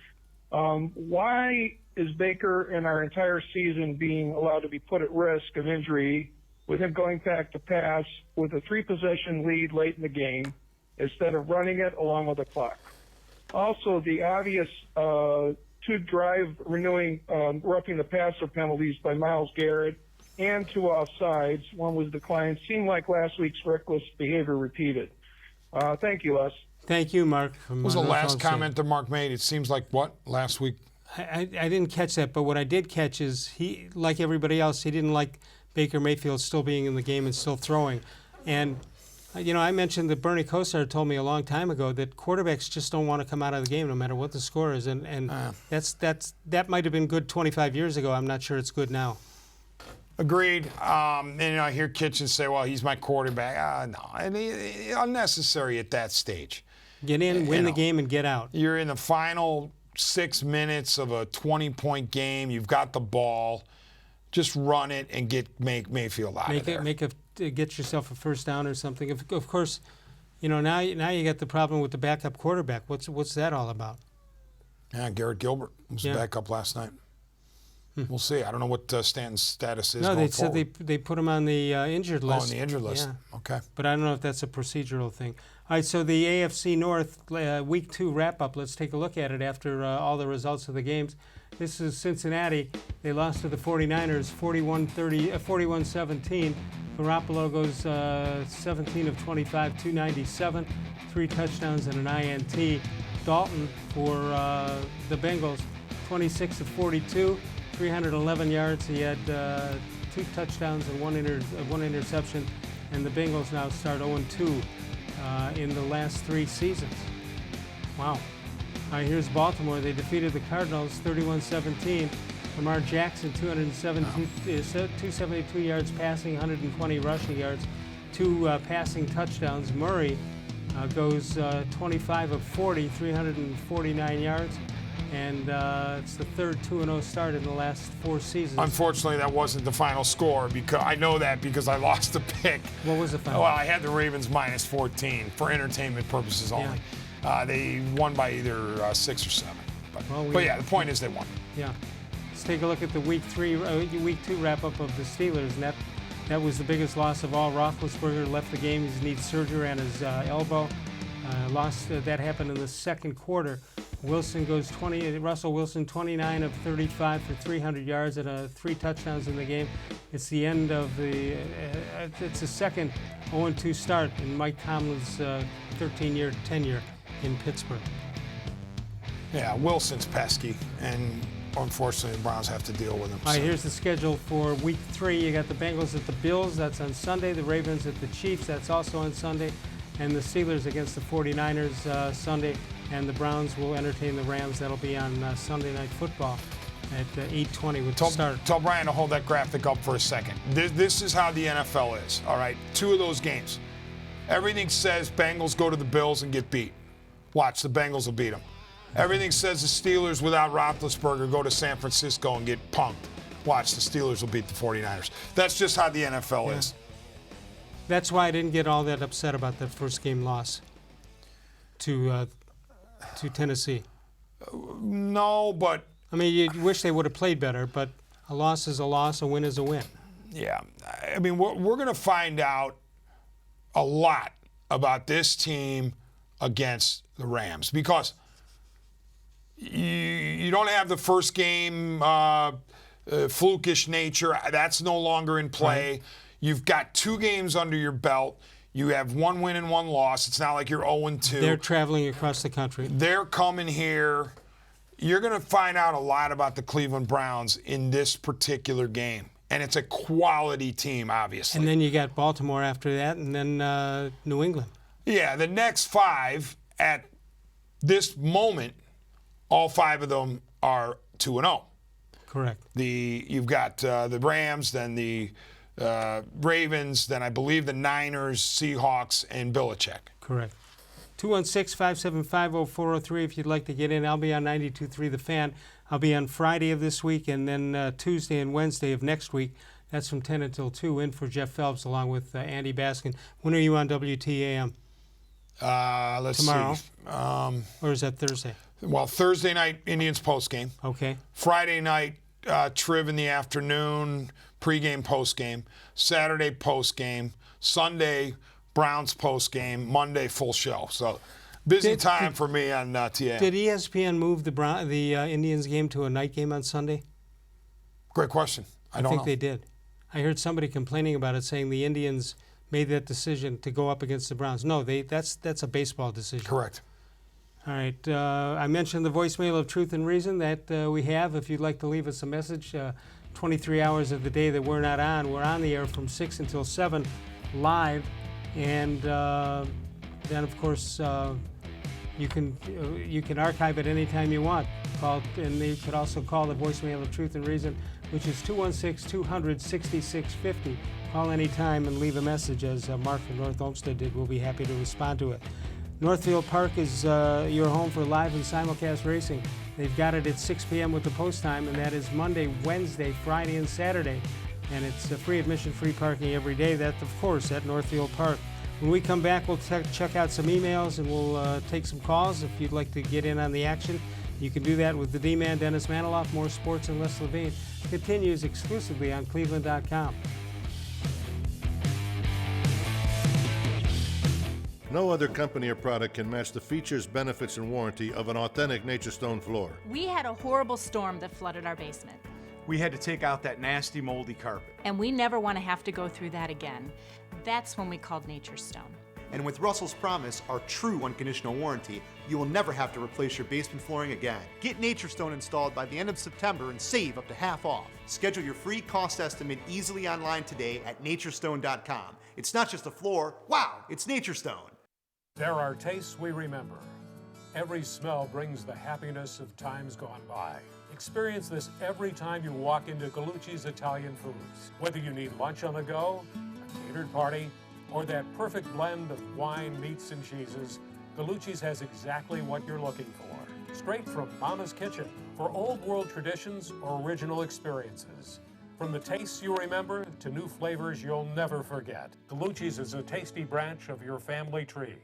Speaker 5: Why is Baker in our entire season being allowed to be put at risk of injury with him going back to pass with a 3-possession lead late in the game instead of running it along with the clock? Also, the obvious 2-drive renewing roughing the passer penalties by Myles-Garrett and 2 offsides, one was declined, seemed like last week's reckless behavior repeated. Thank you, Les.
Speaker 1: Thank you, Mark.
Speaker 2: What was the last comment that Mark made? It seems like what, last week?
Speaker 1: I didn't catch that, but what I did catch is he, like everybody else, he didn't like Baker-Mayfield still being in the game and still throwing. And, you know, I mentioned that Bernie Kosar told me a long time ago that quarterbacks just don't want to come out of the game no matter what the score is. And that might have been good 25 years ago. I'm not sure it's good now.
Speaker 2: Agreed. And you know, I hear Kitchens say, well, he's my quarterback. No, unnecessary at that stage.
Speaker 1: Get in, win the game, and get out.
Speaker 2: You're in the final 6 minutes of a 20-point game. You've got the ball. Just run it and make Mayfield out of there.
Speaker 1: Get yourself a first down or something. Of course, you know, now you got the problem with the backup quarterback. What's that all about?
Speaker 2: Yeah, Garrett Gilbert was the backup last night. We'll see. I don't know what Stanton's status is.
Speaker 1: No,
Speaker 2: they
Speaker 1: said they put him on the injured list.
Speaker 2: Oh, on the injured list.
Speaker 1: Yeah.
Speaker 2: Okay.
Speaker 1: But I don't know if that's a procedural thing. All right, so the AFC North Week 2 wrap-up. Let's take a look at it after all the results of the games. This is Cincinnati. They lost to the 49ers 41-17. Garoppolo goes 17 of 25, 297, 3 touchdowns and an INT. Dalton for the Bengals, 26 of 42. 311 yards. He had 2 touchdowns and one interception, and the Bengals now start 0-2 in the last 3 seasons. Wow. All right, here's Baltimore. They defeated the Cardinals 31-17. Lamar Jackson, 272 yards passing, 120 rushing yards, 2 passing touchdowns. Murray goes 25 of 40, 349 yards. And it's the third 2-0 start in the last 4 seasons.
Speaker 2: Unfortunately, that wasn't the final score. Because I know that because I lost the pick.
Speaker 1: What was the final?
Speaker 2: Well, I had the Ravens minus 14 for entertainment purposes only. Yeah. They won by either 6 or 7. But yeah, the point is they won.
Speaker 1: Yeah. Let's take a look at the Week 2 wrap-up of the Steelers. And that was the biggest loss of all. Roethlisberger left the game. He needs surgery on his elbow. That happened in the second quarter. Russell Wilson, 29 of 35 for 300 yards and 3 touchdowns in the game. It's the end of it's the second 0-2 start in Mike Tomlin's 13-year tenure in Pittsburgh.
Speaker 2: Yeah, Wilson's pesky, and unfortunately the Browns have to deal with him.
Speaker 1: All right, here's the schedule for Week 3. You got the Bengals at the Bills. That's on Sunday. The Ravens at the Chiefs. That's also on Sunday. And the Steelers against the 49ers Sunday. And the Browns will entertain the Rams. That'll be on Sunday Night Football at 8:20 with the start.
Speaker 2: Tell Brian to hold that graphic up for a second. This is how the NFL is, all right? 2 of those games. Everything says Bengals go to the Bills and get beat. Watch, the Bengals will beat them. Everything says the Steelers without Roethlisberger go to San Francisco and get punked. Watch, the Steelers will beat the 49ers. That's just how the NFL is.
Speaker 1: That's why I didn't get all that upset about that first game loss to Tennessee.
Speaker 2: No, but
Speaker 1: I mean, you wish they would have played better, but a loss is a loss, a win is a win.
Speaker 2: Yeah. I mean, we're going to find out a lot about this team against the Rams because you don't have the first game flukish nature. That's no longer in play. Right. You've got 2 games under your belt. You have 1 win and 1 loss. It's not like you're 0-2.
Speaker 1: They're traveling across the country.
Speaker 2: They're coming here. You're going to find out a lot about the Cleveland Browns in this particular game. and it's a quality team, obviously.
Speaker 1: And then you got Baltimore after that, and then New England.
Speaker 2: Yeah, the next 5 at this moment, all 5 of them are 2-0.
Speaker 1: Correct.
Speaker 2: You've got the Rams, then the Ravens, then I believe the Niners, Seahawks, and Belichick.
Speaker 1: Correct. 216-575-0403 if you'd like to get in. I'll be on 92.3 The Fan. I'll be on Friday of this week and then Tuesday and Wednesday of next week. That's from 10 until 2, in for Jeff Phelps along with Andy Baskin. When are you on WTAM?
Speaker 2: Let's
Speaker 1: Tomorrow?
Speaker 2: see.
Speaker 1: Or is that Thursday?
Speaker 2: Well, Thursday night, Indians postgame.
Speaker 1: Okay.
Speaker 2: Friday night, Triv in the afternoon, pregame, postgame. Saturday, postgame. Sunday, Browns postgame. Monday, full show. So busy time for me on TA.
Speaker 1: Did ESPN move the Indians game to a night game on Sunday?
Speaker 2: Great question. I don't
Speaker 1: think
Speaker 2: know.
Speaker 1: they did. I heard somebody complaining about it, saying the Indians made that decision to go up against the Browns. No, that's a baseball decision.
Speaker 2: Correct.
Speaker 1: All right. I mentioned the voicemail of Truth and Reason that we have. If you'd like to leave us a message, 23 hours of the day that we're not on, we're on the air from 6 until 7 live. And then, of course, you can archive it anytime you want. And you could also call the voicemail of Truth and Reason, which is 216-200-6650. Call anytime and leave a message, as Mark from North Olmsted did. We'll be happy to respond to it. Northfield Park is your home for live and simulcast racing. They've got it at 6 p.m. with the post time, and that is Monday, Wednesday, Friday, and Saturday. And it's free admission, free parking every day. That, of course, at Northfield Park. When we come back, we'll check out some emails and we'll take some calls. If you'd like to get in on the action, you can do that with the D-Man, Dennis-manoloff. More Sports and Les-Levine continues exclusively on cleveland.com.
Speaker 3: No other company or product can match the features, benefits, and warranty of an authentic Nature Stone floor.
Speaker 11: We had a horrible storm that flooded our basement.
Speaker 6: We had to take out that nasty moldy carpet.
Speaker 11: And we never want to have to go through that again. That's when we called Nature Stone.
Speaker 12: And with Russell's Promise, our true unconditional warranty, you will never have to replace your basement flooring again. Get Nature Stone installed by the end of September and save up to half off. Schedule your free cost estimate easily online today at naturestone.com. It's not just a floor, wow, it's Nature Stone.
Speaker 13: There are tastes we remember. Every smell brings the happiness of times gone by. Experience this every time you walk into Gallucci's Italian Foods. Whether you need lunch on the go, a catered party, or that perfect blend of wine, meats, and cheeses, Gallucci's has exactly what you're looking for. Straight from Mama's Kitchen for old world traditions or original experiences. From the tastes you remember to new flavors you'll never forget, Gallucci's is a tasty branch of your family tree.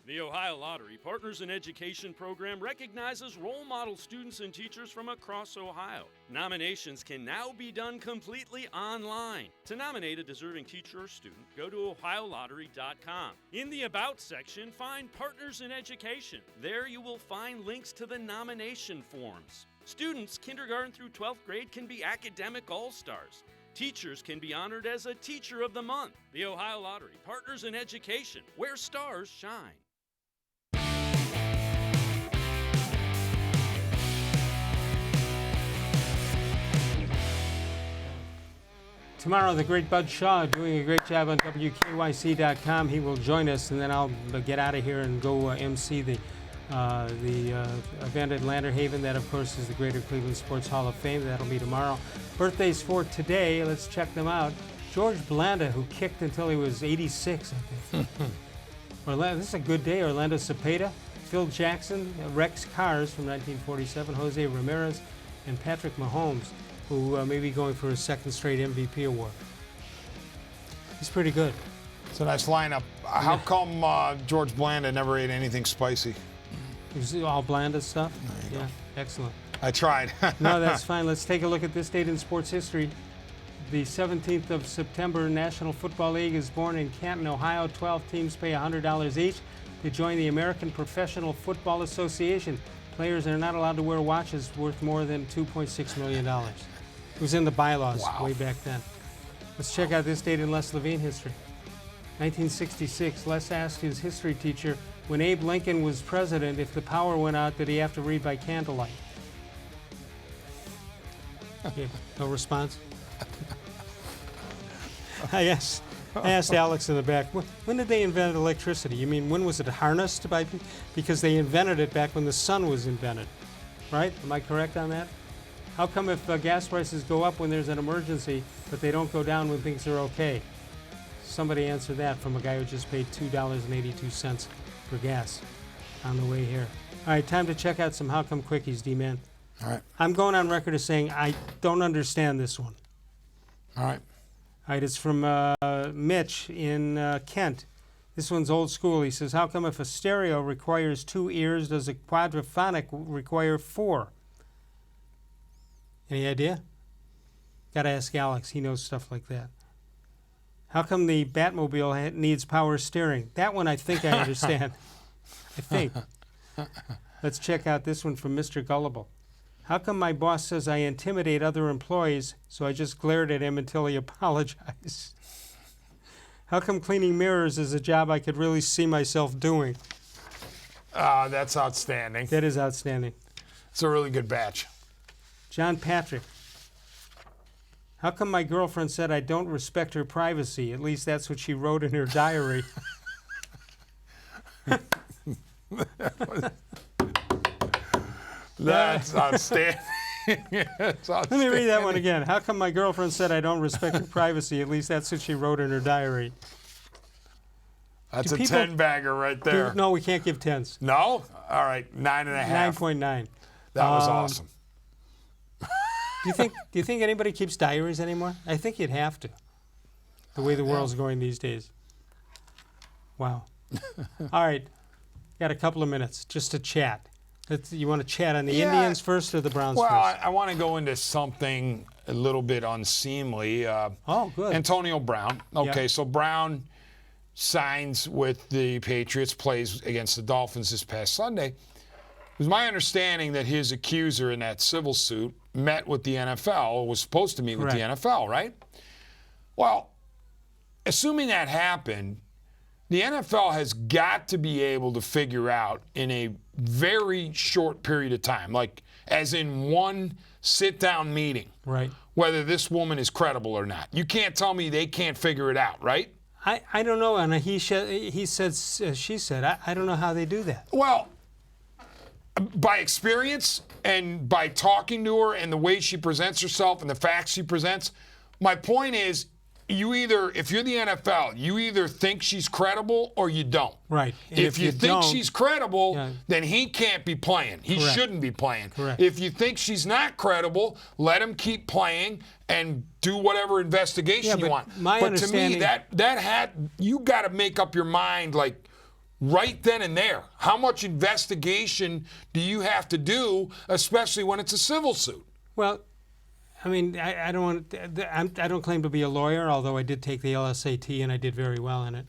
Speaker 4: The Ohio Lottery Partners in Education program recognizes role model students and teachers from across Ohio. Nominations can now be done completely online. To nominate a deserving teacher or student, go to ohiolottery.com. In the About section, find Partners in Education. There you will find links to the nomination forms. Students kindergarten through 12th grade can be academic all-stars. Teachers can be honored as a Teacher of the Month. The Ohio Lottery Partners in Education, where stars shine.
Speaker 1: Tomorrow, the great Bud Shaw doing a great job on WKYC.com. He will join us, and then I'll get out of here and go MC the event at Lander Haven. That, of course, is the Greater Cleveland Sports Hall of Fame. That'll be tomorrow. Birthdays for today. Let's check them out. George Blanda, who kicked until he was 86, I think. This is a good day. Orlando Cepeda, Phil Jackson, Rex Cars from 1947, Jose Ramirez, and Patrick Mahomes, who may be going for his second straight MVP award. He's pretty good.
Speaker 2: It's a nice lineup. How come George Blanda never ate anything spicy?
Speaker 1: Is it all Blanda stuff?
Speaker 2: There you go.
Speaker 1: Excellent.
Speaker 2: I tried.
Speaker 1: No, that's fine. Let's take a look at this date in sports history. The 17th of September, National Football League is born in Canton, Ohio. 12 teams pay $100 each to join the American Professional Football Association. Players are not allowed to wear watches worth more than $2.6 million. It was in the bylaws way back then. Let's check out this date in Les-Levine history. 1966, Les asked his history teacher, when Abe Lincoln was president, if the power went out, did he have to read by candlelight? Okay, no response? I asked Alex in the back, when did they invent electricity? You mean, when was it harnessed by? Because they invented it back when the sun was invented, right? Am I correct on that? How come if gas prices go up when there's an emergency, but they don't go down when things are okay? Somebody answer that from a guy who just paid $2.82 for gas on the way here. All right, time to check out some How Come Quickies, D-Man.
Speaker 2: All right.
Speaker 1: I'm going on record as saying I don't understand this one.
Speaker 2: All right.
Speaker 1: All right, it's from Mitch in Kent. This one's old school. He says, how come if a stereo requires 2 ears, does a quadraphonic require 4? Any idea? Got to ask Alex. He knows stuff like that. How come the Batmobile needs power steering? That one I think I understand. I think. Let's check out this one from Mr. Gullible. How come my boss says I intimidate other employees, so I just glared at him until he apologized? How come cleaning mirrors is a job I could really see myself doing?
Speaker 2: That's outstanding.
Speaker 1: That is outstanding.
Speaker 2: It's a really good batch.
Speaker 1: John Patrick. How come my girlfriend said I don't respect her privacy? At least that's what she wrote in her diary.
Speaker 2: That's outstanding. That's
Speaker 1: outstanding. Let me read that one again. How come my girlfriend said I don't respect her privacy? At least that's what she wrote in her diary.
Speaker 2: That's a 10-bagger right there.
Speaker 1: No, we can't give 10s.
Speaker 2: No? All right, 9.5.
Speaker 1: 9.9.
Speaker 2: That was awesome.
Speaker 1: Do you think anybody keeps diaries anymore? I think you'd have to. The way the world's going these days. Wow. All right. Got a couple of minutes just to chat. You want to chat on the Indians first or the Browns first?
Speaker 2: Well, I want to go into something a little bit unseemly.
Speaker 1: Oh, good.
Speaker 2: Antonio Brown. Okay, so Brown signs with the Patriots, plays against the Dolphins this past Sunday. It was my understanding that his accuser in that civil suit met with the NFL, was supposed to meet with the NFL, right? Well, assuming that happened, the NFL has got to be able to figure out in a very short period of time, like as in one sit-down meeting, whether this woman is credible or not. You can't tell me they can't figure it out, right?
Speaker 1: I don't know, and he said, she said, I don't know how they do that.
Speaker 2: Well, by experience and by talking to her and the way she presents herself and the facts she presents, my point is, you either, if you're the NFL, you either think she's credible or you don't.
Speaker 1: Right. And
Speaker 2: if you think she's credible, then he can't be playing. He shouldn't be playing.
Speaker 1: Correct.
Speaker 2: If you think she's not credible, let him keep playing and do whatever investigation you want. But to me, that you got to make up your mind like right then and there. How much investigation do you have to do, especially when it's a civil suit?
Speaker 1: Well, I mean, I don't claim to be a lawyer, although I did take the LSAT and I did very well in it.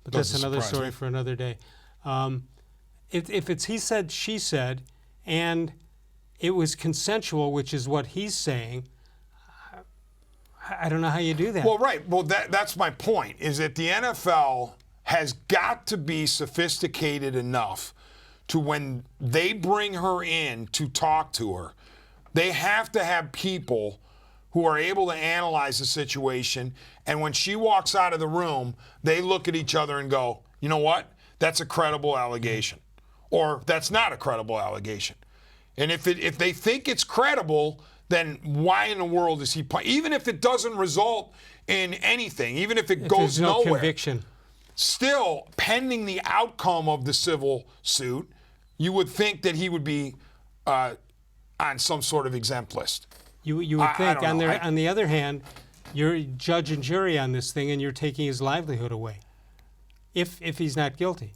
Speaker 1: But that's another story for another day. If it's he said, she said, and it was consensual, which is what he's saying, I don't know how you do that.
Speaker 2: Well, right. Well, that's my point, is that the NFL has got to be sophisticated enough to when they bring her in to talk to her, they have to have people who are able to analyze the situation, and when she walks out of the room, they look at each other and go, you know what? That's a credible allegation. Or that's not a credible allegation. And if they think it's credible, then why in the world is he playing? Even if it doesn't result in anything, even if it goes nowhere.
Speaker 1: Conviction.
Speaker 2: Still, pending the outcome of the civil suit, you would think that he would be on some sort of exempt list.
Speaker 1: You would think. On the other hand, you're judge and jury on this thing, and you're taking his livelihood away. If he's not guilty.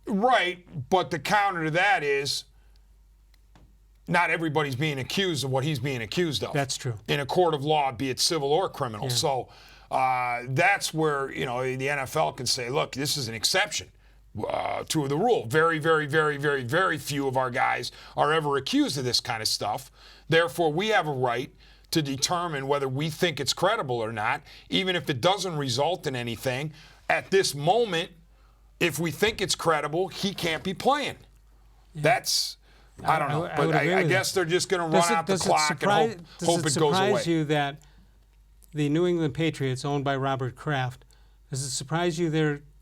Speaker 2: Right, but the counter to that is not everybody's being accused of what he's being accused of.
Speaker 1: That's true.
Speaker 2: In a court of law, be it civil or criminal. Yeah. So that's where the NFL can say, look, this is an exception to the rule. Very, very, very, very, very few of our guys are ever accused of this kind of stuff. Therefore, we have a right to determine whether we think it's credible or not, even if it doesn't result in anything. At this moment, if we think it's credible, he can't be playing. Yeah. That's, I don't know. I guess they're just going to run out the clock and hope it goes away.
Speaker 1: Does it surprise you that the New England Patriots, owned by Robert Kraft, does it surprise you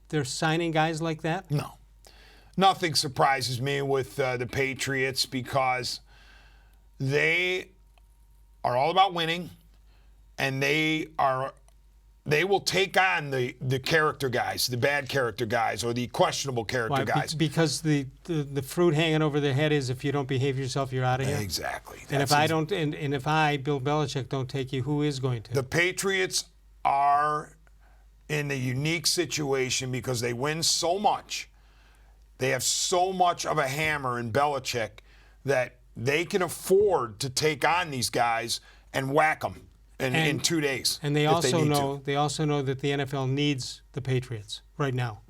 Speaker 1: they're signing guys like that?
Speaker 2: No. Nothing surprises me with the Patriots because they are all about winning, and they will take on the character guys, the bad character guys, or the questionable character guys.
Speaker 1: Because the fruit hanging over their head is if you don't behave yourself, you're out of here.
Speaker 2: Exactly.
Speaker 1: And if I don't, and if I, Bill Belichick, don't take you, who is going to?
Speaker 2: The Patriots are in a unique situation because they win so much. They have so much of a hammer in Belichick that they can afford to take on these guys and whack them in 2 days.
Speaker 1: And they also know that the NFL needs the Patriots right now.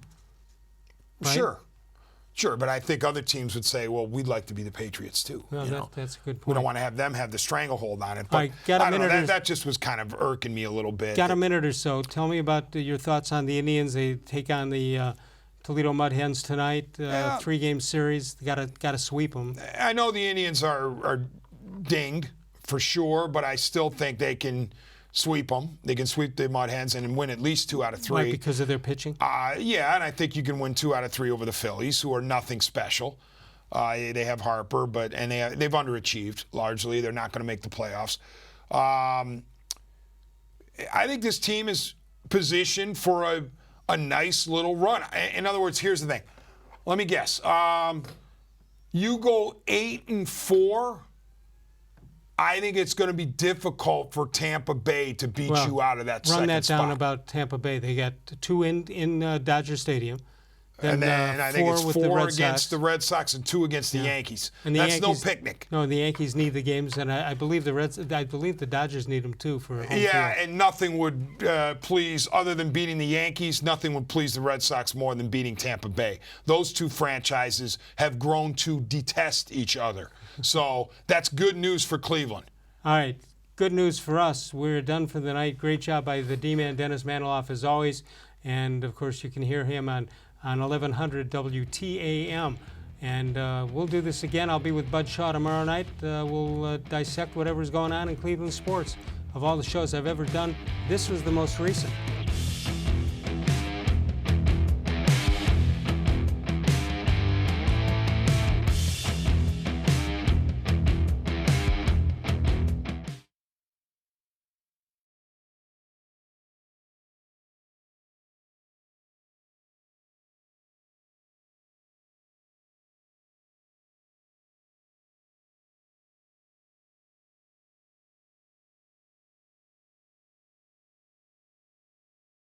Speaker 1: Right?
Speaker 2: Sure, but I think other teams would say, well, we'd like to be the Patriots too.
Speaker 1: Well, that's a good point.
Speaker 2: We don't want to have them have the stranglehold on it. But
Speaker 1: right, I don't know,
Speaker 2: that just was kind of irking me a little bit.
Speaker 1: Got a minute or so. Tell me about your thoughts on the Indians. They take on the Toledo Mud Hens tonight. 3-game series. They got to sweep them.
Speaker 2: I know the Indians are dinged for sure, but I still think they can sweep them. They can sweep the Mud Hens and win at least 2 out of 3.
Speaker 1: Right, because of their pitching?
Speaker 2: Yeah, and I think you can win 2 out of 3 over the Phillies, who are nothing special. They have Harper, and they've underachieved largely. They're not going to make the playoffs. I think this team is positioned for a nice little run. In other words, here's the thing. Let me guess. You go 8-4. I think it's going to be difficult for Tampa Bay to beat you out of that second spot.
Speaker 1: Run that down about Tampa Bay. They got 2 in Dodger Stadium.
Speaker 2: And then I think it's
Speaker 1: with
Speaker 2: 4
Speaker 1: the Red
Speaker 2: against
Speaker 1: Sox.
Speaker 2: the Red Sox and 2 against the Yankees.
Speaker 1: And the
Speaker 2: That's
Speaker 1: Yankees,
Speaker 2: no picnic.
Speaker 1: No, the Yankees need the games, and I believe the Dodgers need them too for home field.
Speaker 2: And nothing would please, other than beating the Yankees, nothing would please the Red Sox more than beating Tampa Bay. Those 2 franchises have grown to detest each other. So that's good news for Cleveland.
Speaker 1: All right, good news for us. We're done for the night. Great job by the D-Man, Dennis-Manoloff, as always. And, of course, you can hear him on 1100 WTAM. And we'll do this again. I'll be with Bud Shaw tomorrow night. We'll dissect whatever's going on in Cleveland sports. Of all the shows I've ever done, this was the most recent.